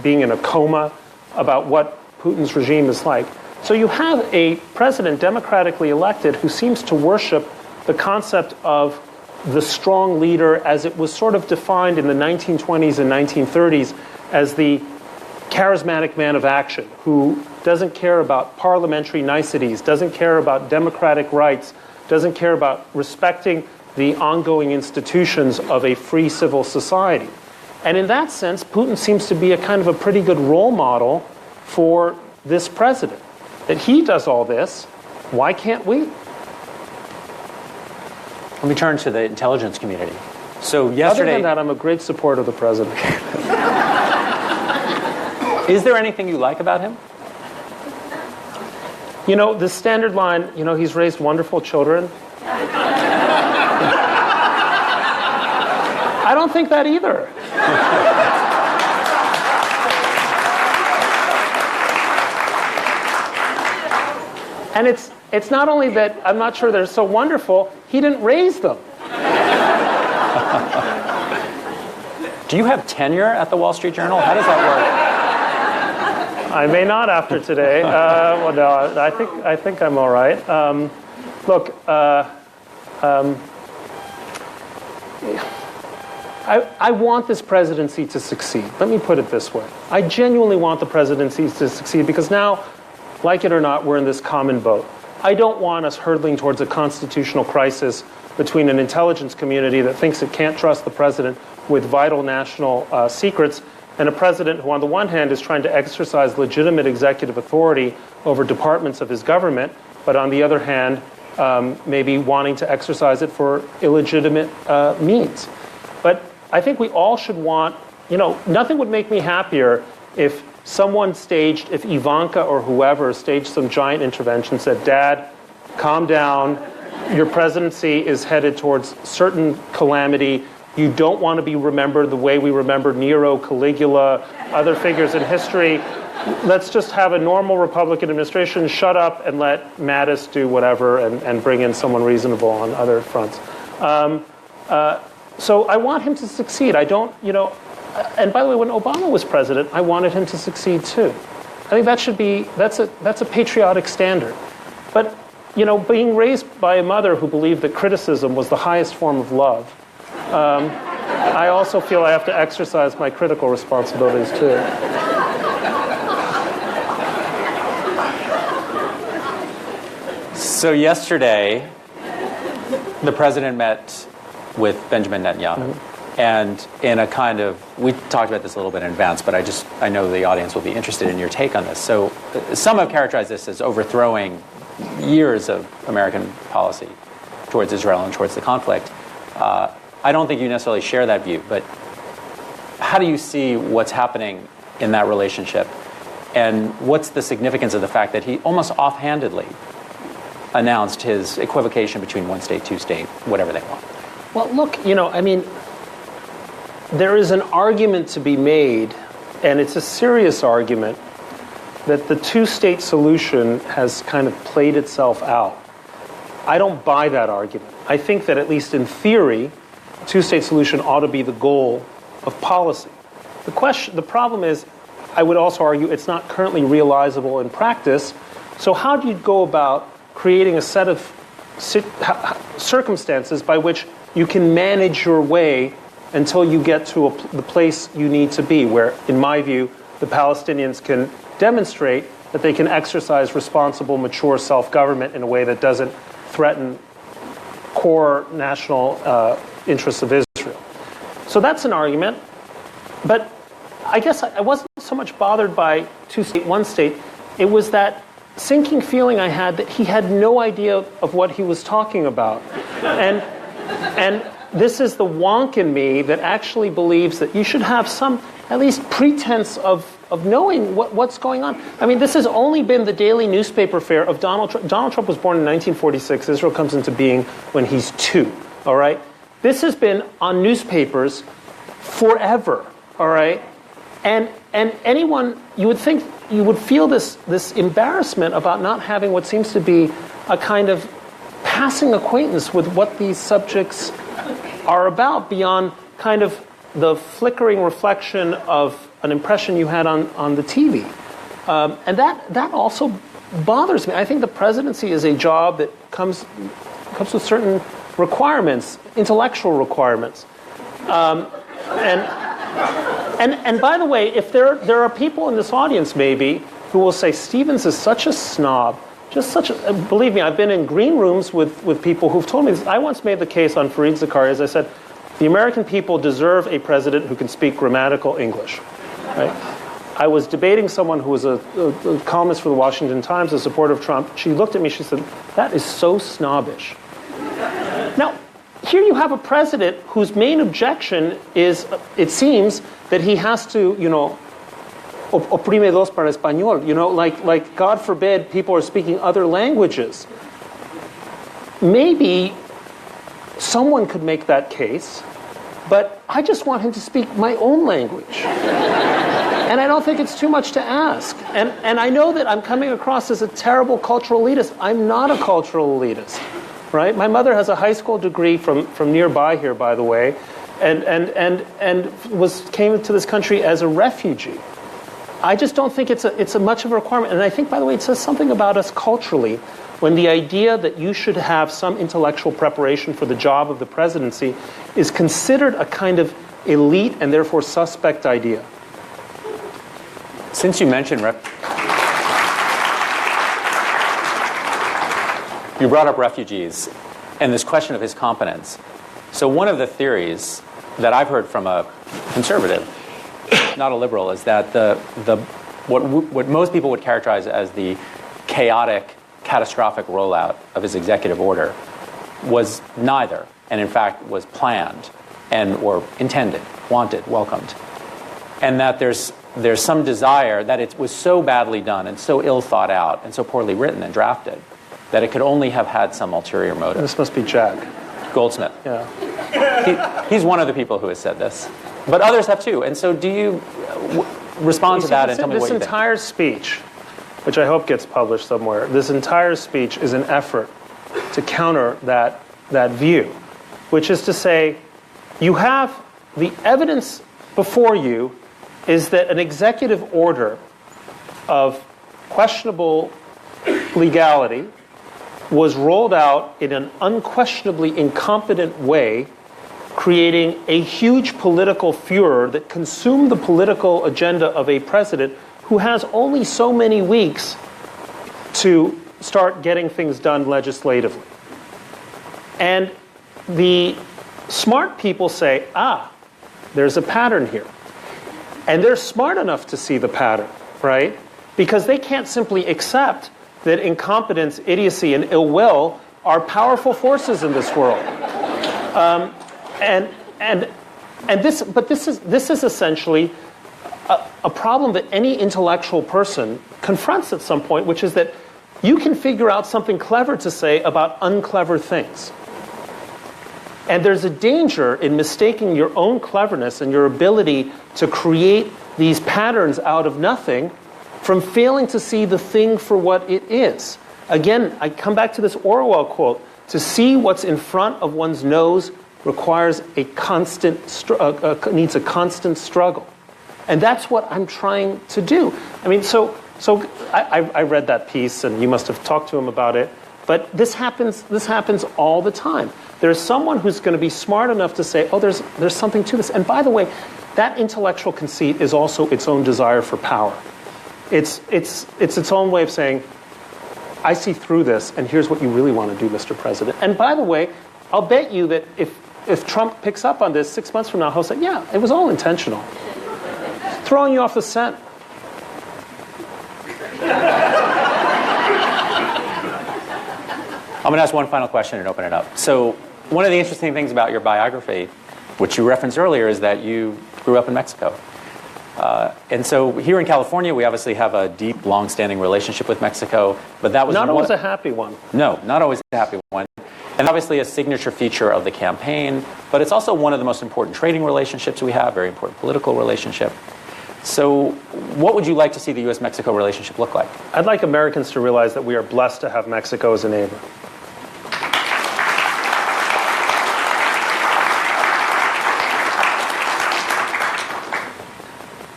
C: being in a coma, about what Putin's regime is like. So you have a president democratically elected who seems to worship the concept of the strong leader as it was sort of defined in the 1920s and 1930s as the charismatic man of action who doesn't care about parliamentary niceties, doesn't care about democratic rights, doesn't care about respecting the ongoing institutions of a free civil society. And in that sense, Putin seems to be a kind of a pretty good role model for this president. That he does all this, why can't we?
B: Let me turn to the intelligence community. So
C: Other
B: yesterday,
C: than that, I'm a great supporter of the president.
B: is there anything you like about him?
C: You know, the standard line, you know, he's raised wonderful children. I don't think that either. And it's not only that I'm not sure they're so wonderful, he didn't raise them.
B: Do you have tenure at the Wall Street Journal? How does that
C: I may not after today. Well, no, I think I'm all right. Look, I want this presidency to succeed. Let me put it this way. I genuinely want the presidency to succeed because now, like it or not, we're in this common boat. I don't want us hurtling towards a constitutional crisis between an intelligence community that thinks it can't trust the president with vital national secrets and a president who, on the one hand, is trying to exercise legitimate executive authority over departments of his government, but on the other hand, maybe wanting to exercise it for illegitimate means. But I think we all should want, you know, nothing would make me happier if someone staged, if Ivanka or whoever staged some giant intervention, said, Dad, calm down, your presidency is headed towards certain calamity. You don't want to be remembered the way we remember Nero, Caligula, other figures in history. Let's just have a normal Republican administration, shut up and let Mattis do whatever and bring in someone reasonable on other fronts. So I want him to succeed. I don't, you know, and by the way, when Obama was president, I wanted him to succeed too. I think that should be, that's a patriotic standard. But, you know, being raised by a mother who believed that criticism was the highest form of love, I also feel I have to exercise my critical responsibilities too.
B: So yesterday, the president met with Benjamin Netanyahu. Mm-hmm. And in a kind of, we talked about this a little bit in advance, but I know the audience will be interested in your take on this. So some have characterized this as overthrowing years of American policy towards Israel and towards the conflict. I don't think you necessarily share that view, but how do you see what's happening in that relationship? And what's the significance of the fact that he almost offhandedly announced his equivocation between one state, two state, whatever they want?
C: Well, look, you know, I mean, there is an argument to be made, and it's a serious argument, that the two-state solution has kind of played itself out. I don't buy that argument. I think that at least in theory, a two-state solution ought to be the goal of policy. The problem is, I would also argue it's not currently realizable in practice. So how do you go about creating a set of circumstances by which you can manage your way until you get to the place you need to be, where, in my view, the Palestinians can demonstrate that they can exercise responsible, mature self-government in a way that doesn't threaten core national interests of Israel. So that's an argument. But I guess I wasn't so much bothered by two-state, one-state. It was that sinking feeling I had that he had no idea of what he was talking about. And this is the wonk in me that actually believes that you should have some, at least pretense of knowing what's going on. I mean, this has only been the daily newspaper fare of Donald Trump. Donald Trump was born in 1946. Israel comes into being when he's 2, all right? This has been on newspapers forever, all right? And anyone, you would think, you would feel this embarrassment about not having what seems to be a kind of passing acquaintance with what these subjects are about beyond kind of the flickering reflection of an impression you had on the TV. And that also bothers me. I think the presidency is a job that comes with certain requirements, intellectual requirements. And by the way, if there are people in this audience maybe who will say Stevens is such a snob, believe me, I've been in green rooms with people who've told me this. I once made the case on Fareed Zakaria, as I said, the American people deserve a president who can speak grammatical English. Right? I was debating someone who was a columnist for the Washington Times, a supporter of Trump. She looked at me, she said, that is so snobbish. Now, here you have a president whose main objection is, it seems, that he has to, oprime dos para español, like God forbid people are speaking other languages. Maybe someone could make that case, but I just want him to speak my own language. And I don't think it's too much to ask. And I know that I'm coming across as a terrible cultural elitist. I'm not a cultural elitist, right? My mother has a high school degree from nearby here, by the way, and came to this country as a refugee. I just don't think it's a much of a requirement. And I think, by the way, it says something about us culturally when the idea that you should have some intellectual preparation for the job of the presidency is considered a kind of elite and therefore suspect idea.
B: Since you mentioned you brought up refugees and this question of his competence. So one of the theories that I've heard from a conservative, not a liberal, is that what most people would characterize as the chaotic, catastrophic rollout of his executive order was neither, and in fact was planned or intended, wanted, welcomed, and that there's some desire that it was so badly done and so ill thought out and so poorly written and drafted that it could only have had some ulterior motive.
C: This must be Jack
B: Goldsmith.
C: Yeah.
B: He's one of the people who has said this, but others have too. And so, do you respond to that and tell me what you think?
C: This entire speech, which I hope gets published somewhere, this entire speech is an effort to counter that view, which is to say, you have the evidence before you is that an executive order of questionable legality was rolled out in an unquestionably incompetent way, creating a huge political furor that consumed the political agenda of a president who has only so many weeks to start getting things done legislatively. And the smart people say, there's a pattern here. And they're smart enough to see the pattern, right? Because they can't simply accept that incompetence, idiocy, and ill will are powerful forces in this world. This is essentially a problem that any intellectual person confronts at some point, which is that you can figure out something clever to say about unclever things. And there's a danger in mistaking your own cleverness and your ability to create these patterns out of nothing from failing to see the thing for what it is. Again, I come back to this Orwell quote, to see what's in front of one's nose requires needs a constant struggle. And that's what I'm trying to do. I mean, so I read that piece, and you must have talked to him about it, but this happens all the time. There's someone who's going to be smart enough to say, there's something to this. And by the way, that intellectual conceit is also its own desire for power. It's its own way of saying, I see through this, and here's what you really want to do, Mr. President. And by the way, I'll bet you that if Trump picks up on this 6 months from now, he'll say, yeah, it was all intentional. Throwing you off the scent.
B: I'm going to ask one final question and open it up. So one of the interesting things about your biography, which you referenced earlier, is that you grew up in Mexico. And so here in California, we obviously have a deep, long-standing relationship with Mexico, but that was
C: not always a happy one.
B: No, not always a happy one. And obviously a signature feature of the campaign, but it's also one of the most important trading relationships we have, very important political relationship. So what would you like to see the U.S.-Mexico relationship look like?
C: I'd like Americans to realize that we are blessed to have Mexico as a neighbor.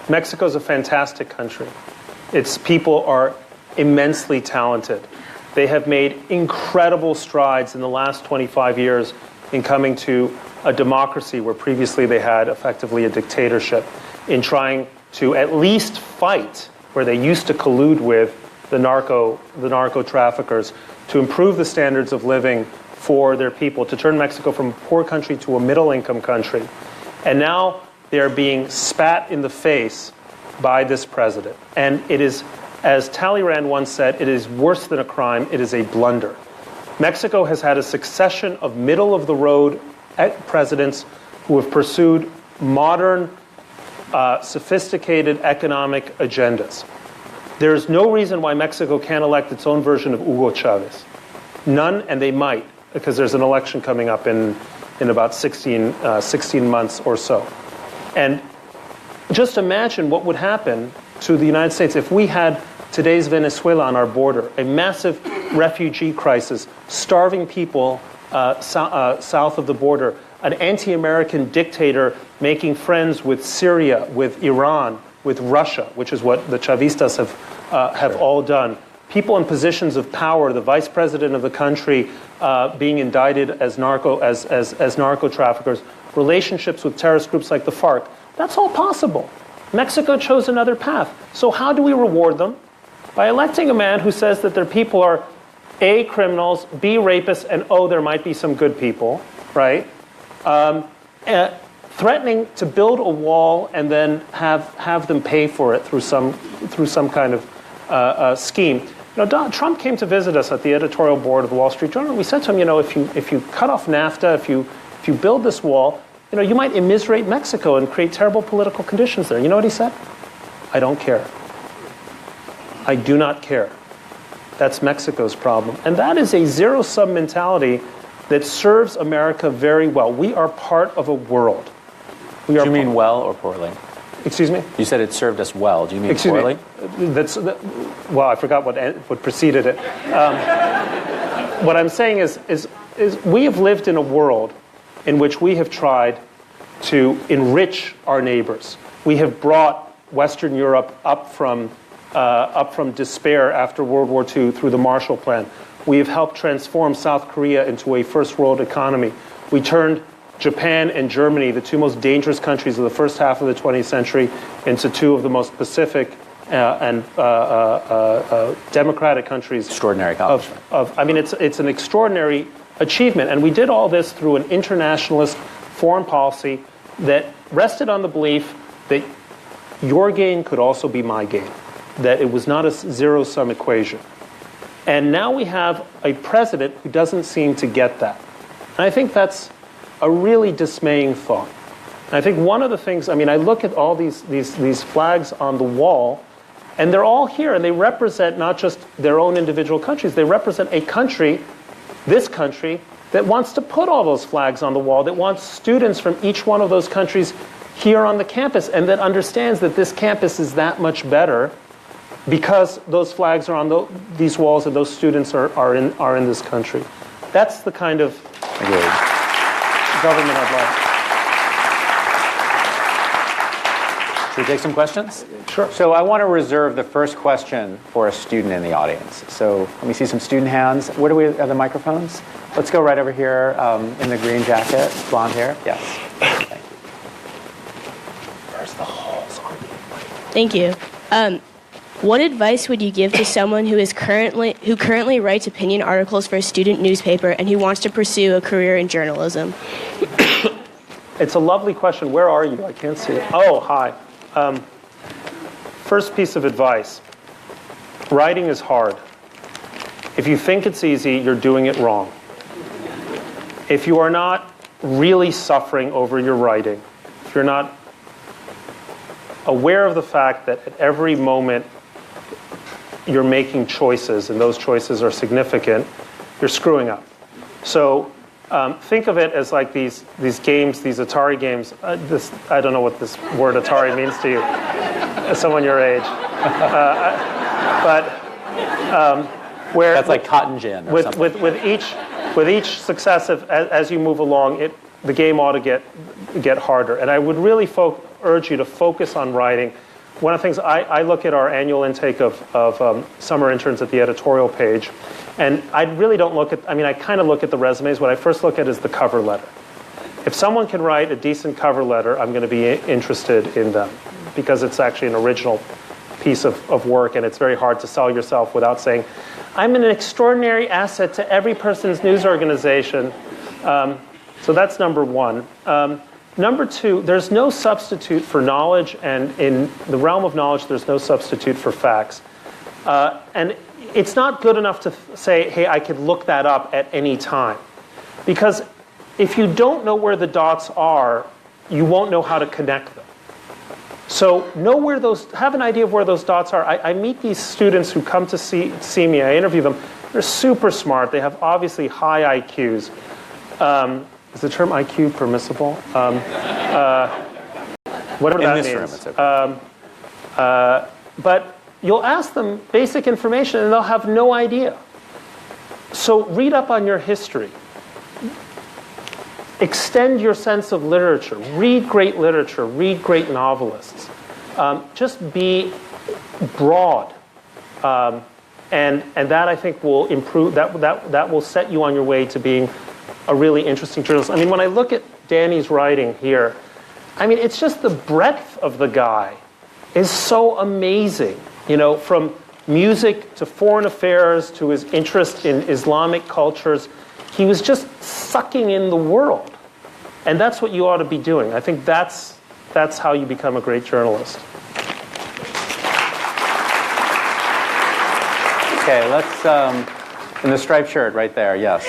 C: Mexico's a fantastic country. Its people are immensely talented. They have made incredible strides in the last 25 years in coming to a democracy where previously they had effectively a dictatorship, in trying to at least fight where they used to collude with the narco traffickers to improve the standards of living for their people, to turn Mexico from a poor country to a middle-income country. And now they are being spat in the face by this president. And it is, as Talleyrand once said, it is worse than a crime, it is a blunder. Mexico has had a succession of middle-of-the-road presidents who have pursued modern, sophisticated economic agendas. There is no reason why Mexico can't elect its own version of Hugo Chavez. None, and they might, because there's an election coming up in about 16 months or so. And just imagine what would happen to the United States if we had today's Venezuela on our border, a massive refugee crisis, starving people south of the border, an anti-American dictator making friends with Syria, with Iran, with Russia, which is what the Chavistas have all done. People in positions of power, the vice president of the country being indicted as narco traffickers, relationships with terrorist groups like the FARC. That's all possible. Mexico chose another path. So how do we reward them? By electing a man who says that their people are A, criminals, B, rapists, and O, there might be some good people, right? Threatening to build a wall and then have them pay for it through some kind of scheme. You know, Trump came to visit us at the editorial board of the Wall Street Journal. We said to him, you know, if you cut off NAFTA, if you build this wall, you know, you might immiserate Mexico and create terrible political conditions there. You know what he said? I don't care. I do not care. That's Mexico's problem. And that is a zero-sum mentality that serves America very well. We are part of a world.
B: Do you mean well or poorly?
C: Excuse me?
B: You said it served us well. Do you mean poorly?
C: Well, I forgot what preceded it. What I'm saying is we have lived in a world in which we have tried to enrich our neighbors. We have brought Western Europe up from despair after World War II through the Marshall Plan. We have helped transform South Korea into a first world economy. We turned Japan and Germany, the two most dangerous countries of the first half of the 20th century, into two of the most pacific and democratic countries.
B: Extraordinary accomplishment.
C: I mean, it's an extraordinary achievement. And we did all this through an internationalist foreign policy that rested on the belief that your gain could also be my gain, that it was not a zero-sum equation. And now we have a president who doesn't seem to get that. And I think that's a really dismaying thought. And I think one of the things, I mean, I look at all these flags on the wall, and they're all here, and they represent not just their own individual countries, they represent a country, this country, that wants to put all those flags on the wall, that wants students from each one of those countries here on the campus, and that understands that this campus is that much better because those flags are on these walls and those students are in this country. That's the kind of government I'd like.
B: Should we take some questions?
C: Sure.
B: So I want to reserve the first question for a student in the audience. So let me see some student hands. Where do we have the microphones? Let's go right over here in the green jacket, blonde hair. Yes. Thank you. Where's the holes on you?
D: Thank you. What advice would you give to someone who currently writes opinion articles for a student newspaper and who wants to pursue a career in journalism?
C: It's a lovely question. Where are you? I can't see it. Oh, hi. First piece of advice. Writing is hard. If you think it's easy, you're doing it wrong. If you are not really suffering over your writing, if you're not aware of the fact that at every moment you're making choices, and those choices are significant, you're screwing up. So think of it as like these games, these Atari games. I don't know what this word Atari means to you, as someone your age. Where
B: that's like cotton gin or something.
C: With each successive, as you move along, the game ought to get harder. And I would really urge you to focus on writing. one of the things I look at our annual intake of summer interns at the editorial page, and I really don't look at, I kind of look at the resumes. What I first look at is the cover letter. If someone can write a decent cover letter, I'm going to be interested in them because it's actually an original piece of work, and it's very hard to sell yourself without saying, I'm an extraordinary asset to every person's news organization. So that's number one. Number two, there's no substitute for knowledge, and in the realm of knowledge, there's no substitute for facts. And it's not good enough to say, hey, I could look that up at any time. Because if you don't know where the dots are, you won't know how to connect them. So have an idea of where those dots are. I meet these students who come to see me. I interview them. They're super smart. They have obviously high IQs. Is the term IQ permissible? Whatever that means. In this room, it's okay. But you'll ask them basic information, and they'll have no idea. So read up on your history. Extend your sense of literature. Read great literature. Read great novelists. Just be broad. And that, I think, will improve. That will set you on your way to being a really interesting journalist. When I look at Danny's writing here, it's just the breadth of the guy is so amazing. From music to foreign affairs to his interest in Islamic cultures, he was just sucking in the world. And that's what you ought to be doing. I think that's how you become a great journalist.
B: Okay, let's, in the striped shirt right there, yes.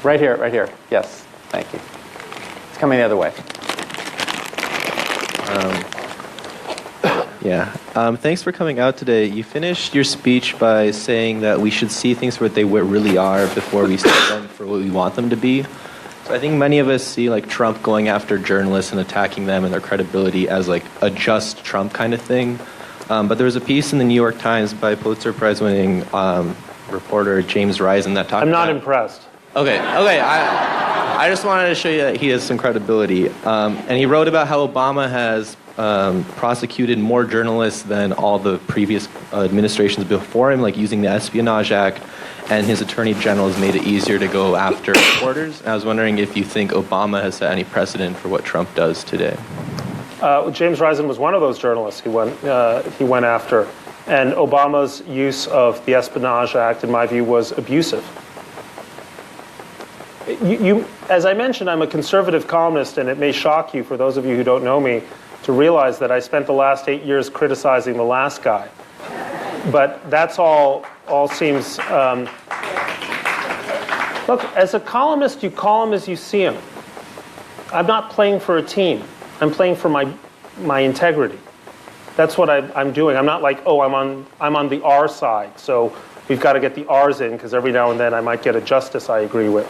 B: Right here, yes, thank you. It's coming the other way.
E: Thanks for coming out today. You finished your speech by saying that we should see things for what they really are before we see them for what we want them to be. So I think many of us see Trump going after journalists and attacking them and their credibility as a just Trump kind of thing. But there was a piece in the New York Times by Pulitzer Prize-winning reporter James Risen that talked about...
C: I'm not impressed.
E: Okay. I just wanted to show you that he has some credibility. And he wrote about how Obama has prosecuted more journalists than all the previous administrations before him, using the Espionage Act, and his attorney general has made it easier to go after reporters. And I was wondering if you think Obama has set any precedent for what Trump does today.
C: James Risen was one of those journalists he went after, and Obama's use of the Espionage Act, in my view, was abusive. As I mentioned, I'm a conservative columnist, and it may shock you, for those of you who don't know me, to realize that I spent the last 8 years criticizing the last guy. But that's all seems... Look, as a columnist, you call him as you see him. I'm not playing for a team. I'm playing for my integrity. That's what I'm doing. I'm not I'm on the R side, so we've got to get the R's in, because every now and then I might get a justice I agree with.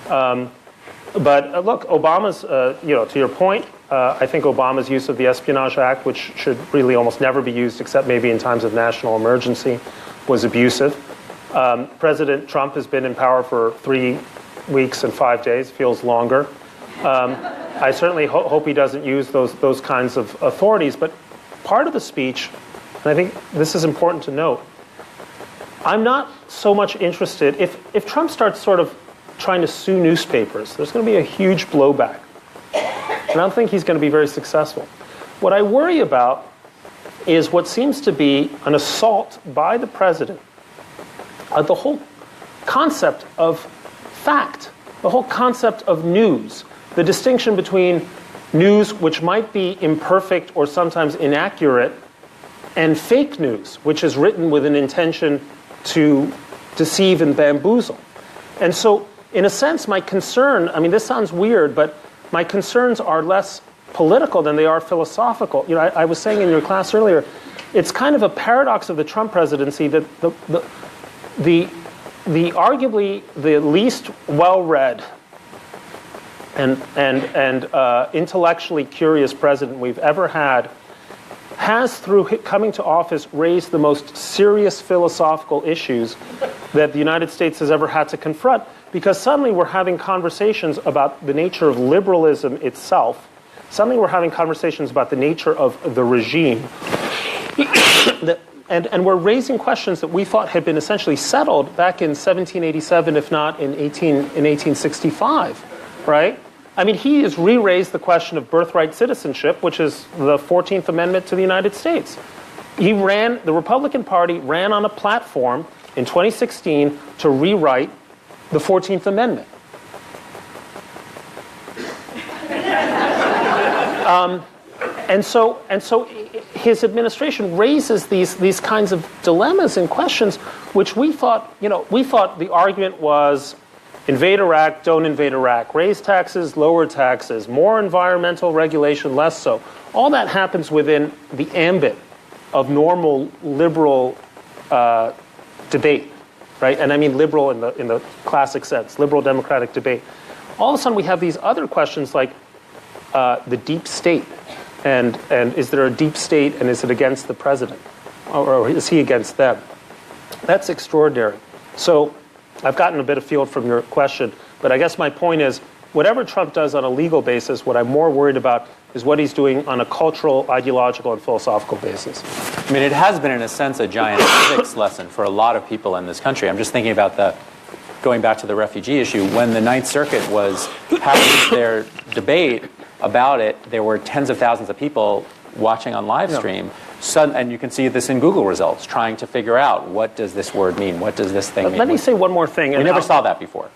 C: But look, Obama's, to your point, I think Obama's use of the Espionage Act, which should really almost never be used except maybe in times of national emergency, was abusive. President Trump has been in power for 3 weeks and 5 days, feels longer. I certainly hope he doesn't use those kinds of authorities, but part of the speech, and I think this is important to note, I'm not so much interested, if Trump starts sort of trying to sue newspapers, there's going to be a huge blowback. And I don't think he's going to be very successful. What I worry about is what seems to be an assault by the president of the whole concept of fact, the whole concept of news, the distinction between news which might be imperfect or sometimes inaccurate and fake news, which is written with an intention to deceive and bamboozle. And so, in a sense, my concern, this sounds weird, but my concerns are less political than they are philosophical. I was saying in your class earlier, it's kind of a paradox of the Trump presidency that the arguably the least well-read and intellectually curious president we've ever had has, through coming to office, raised the most serious philosophical issues that the United States has ever had to confront, because suddenly we're having conversations about the nature of liberalism itself suddenly we're having conversations about the nature of the regime. And we're raising questions that we thought had been essentially settled back in 1787, if not in 1865, right? I mean, he has re-raised the question of birthright citizenship, which is the 14th Amendment to the United States. The Republican Party ran on a platform in 2016 to rewrite the 14th Amendment. And so his administration raises these kinds of dilemmas and questions, which we thought the argument was invade Iraq, don't invade Iraq, raise taxes, lower taxes, more environmental regulation, less so. All that happens within the ambit of normal liberal debate, right? And I mean liberal in the classic sense, liberal democratic debate. All of a sudden we have these other questions like the deep state. And is there a deep state, and is it against the president? Or is he against them? That's extraordinary. So I've gotten a bit afield from your question, but I guess my point is, whatever Trump does on a legal basis, what I'm more worried about is what he's doing on a cultural, ideological, and philosophical basis.
B: I mean, it has been, in a sense, a giant civics lesson for a lot of people in this country. I'm just thinking about going back to the refugee issue. When the Ninth Circuit was having their debate about it, there were tens of thousands of people watching on live stream. And you can see this in Google results, trying to figure out, what does this word mean? What does this thing mean?
C: Let me say one more thing.
B: We never saw that before.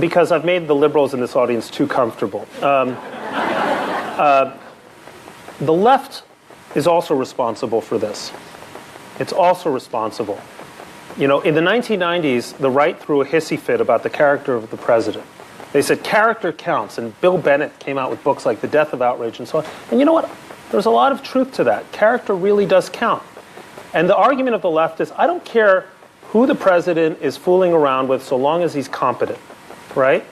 C: Because I've made the liberals in this audience too comfortable. The left is also responsible for this. It's also responsible. You know, in the 1990s, the right threw a hissy fit about the character of the president. They said character counts, and Bill Bennett came out with books like The Death of Outrage and so on. And you know what? There's a lot of truth to that. Character really does count. And the argument of the left is, I don't care who the president is fooling around with so long as he's competent, right?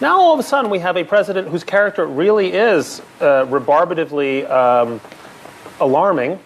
C: Now all of a sudden we have a president whose character really is rebarbatively alarming.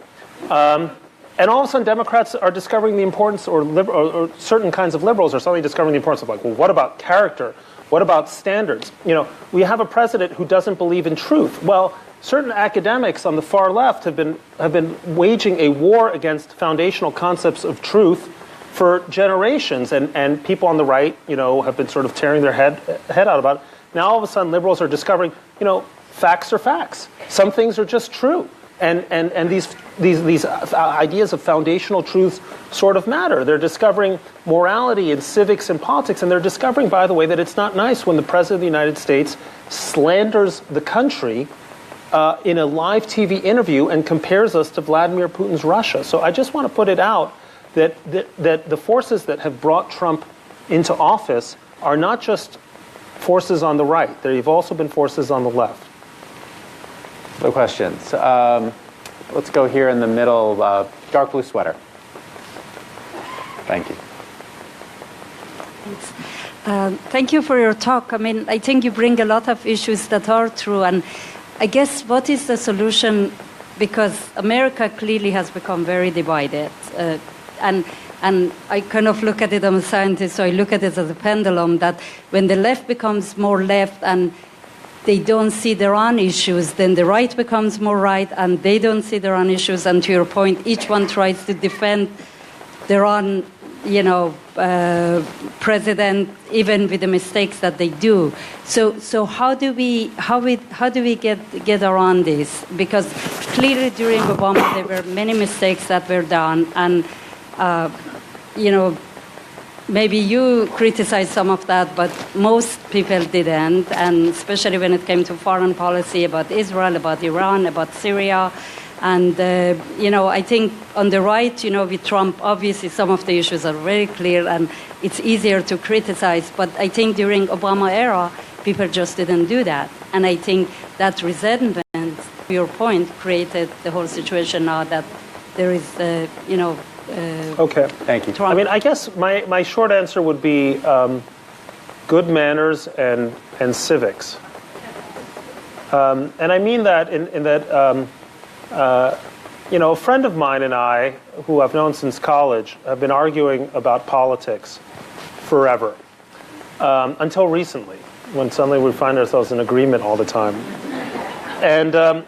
C: And all of a sudden Democrats are discovering the importance, or certain kinds of liberals are suddenly discovering the importance of, like, well, what about character? What about standards? You know, we have a president who doesn't believe in truth. Well, certain academics on the far left have been waging a war against foundational concepts of truth for generations, and people on the right, you know, have been sort of tearing their head out about it. Now all of a sudden liberals are discovering, you know, facts are facts. Some things are just true. And these ideas of foundational truths sort of matter. They're discovering morality and civics and politics, and they're discovering, by the way, that it's not nice when the President of the United States slanders the country in a live TV interview and compares us to Vladimir Putin's Russia. So I just want to put it out that the forces that have brought Trump into office are not just forces on the right. They've also been forces on the left.
B: No questions. Let's go here in the middle, dark blue sweater. Thank you.
F: Thanks. Thank you for your talk. I mean, I think you bring a lot of issues that are true. And I guess what is the solution? Because America clearly has become very divided. And I kind of look at it, I'm a scientist, so I look at it as a pendulum, that when the left becomes more left and they don't see their own issues, then the right becomes more right, and they don't see their own issues. And to your point, each one tries to defend their own, you know, president, even with the mistakes that they do. So how do we get around this? Because clearly during Obama there were many mistakes that were done, and you know, maybe you criticized some of that, but most people didn't, and especially when it came to foreign policy about Israel, about Iran, about Syria. And, you know, I think on the right, you know, with Trump, obviously some of the issues are very clear and it's easier to criticize. But I think during Obama era, people just didn't do that. And I think that resentment, to your point, created the whole situation now that there is, you know,
C: okay.
B: Thank you.
C: I mean, I guess my short answer would be good manners and civics. And I mean that in that, you know, a friend of mine and I, who I've known since college, have been arguing about politics forever, until recently, when suddenly we find ourselves in agreement all the time. And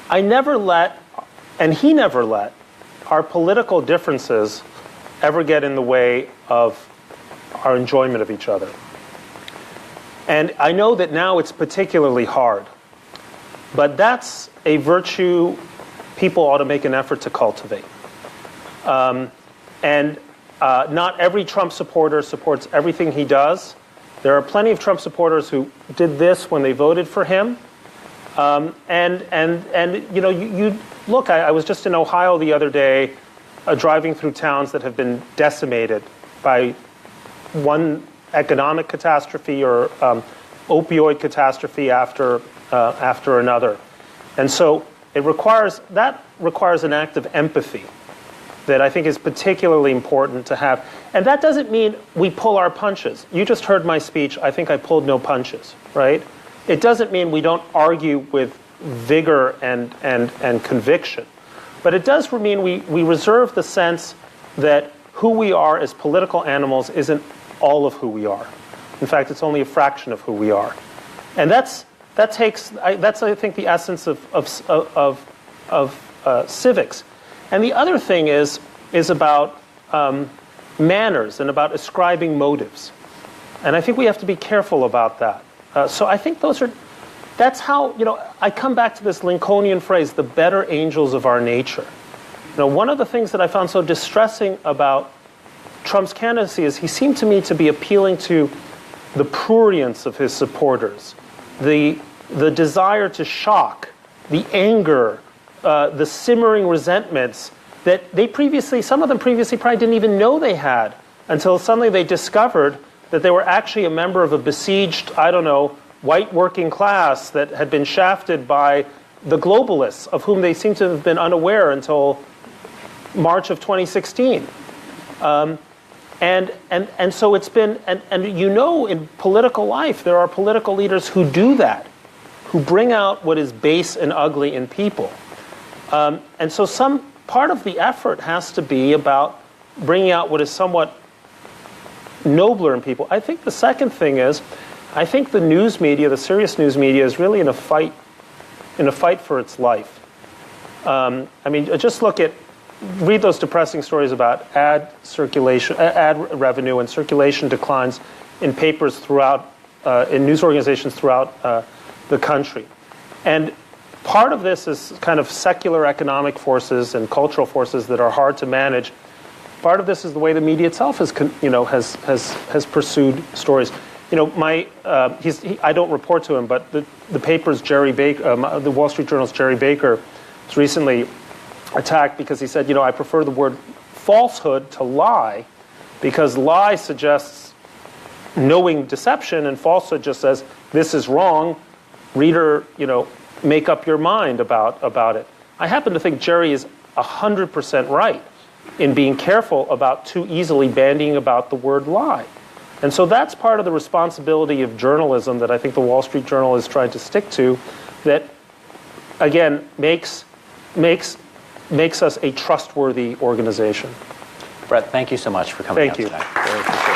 C: I never let, and he never let, our political differences ever get in the way of our enjoyment of each other. And I know that now it's particularly hard, but that's a virtue people ought to make an effort to cultivate. Not every Trump supporter supports everything he does. There are plenty of Trump supporters who did this when they voted for him. You know, you look, I was just in Ohio the other day, driving through towns that have been decimated by one economic catastrophe or opioid catastrophe after another. And so it requires an act of empathy that I think is particularly important to have. And that doesn't mean we pull our punches. You just heard my speech. I think I pulled no punches, right? It doesn't mean we don't argue with vigor and conviction. But it does mean we reserve the sense that who we are as political animals isn't all of who we are. In fact, it's only a fraction of who we are. And that's I think the essence of civics. And the other thing is about manners and about ascribing motives. And I think we have to be careful about that. So I think that's how, you know, I come back to this Lincolnian phrase, the better angels of our nature. You know, one of the things that I found so distressing about Trump's candidacy is he seemed to me to be appealing to the prurience of his supporters, the desire to shock, the anger, the simmering resentments that some of them previously probably didn't even know they had until suddenly they discovered that they were actually a member of a besieged, I don't know, white working class that had been shafted by the globalists, of whom they seem to have been unaware until March of 2016. And so it's been, and you know, in political life, there are political leaders who do that, who bring out what is base and ugly in people. And so some part of the effort has to be about bringing out what is somewhat nobler in people. I think the second thing is, I think the news media, the serious news media, is really in a fight for its life. I mean, just read those depressing stories about ad revenue and circulation declines in papers throughout, in news organizations throughout the country. And part of this is kind of secular economic forces and cultural forces that are hard to manage. Part of this is the way the media itself has pursued stories. You know, I don't report to him, but the paper's Jerry Baker, the Wall Street Journal's Jerry Baker, was recently attacked because he said, you know, I prefer the word falsehood to lie, because lie suggests knowing deception, and falsehood just says this is wrong. Reader, you know, make up your mind about it. I happen to think Jerry is 100% right in being careful about too easily bandying about the word lie. And so that's part of the responsibility of journalism that I think the Wall Street Journal is trying to stick to, that, again, makes us a trustworthy organization.
B: Bret, thank you so much for coming out
C: today.
B: Really appreciate it.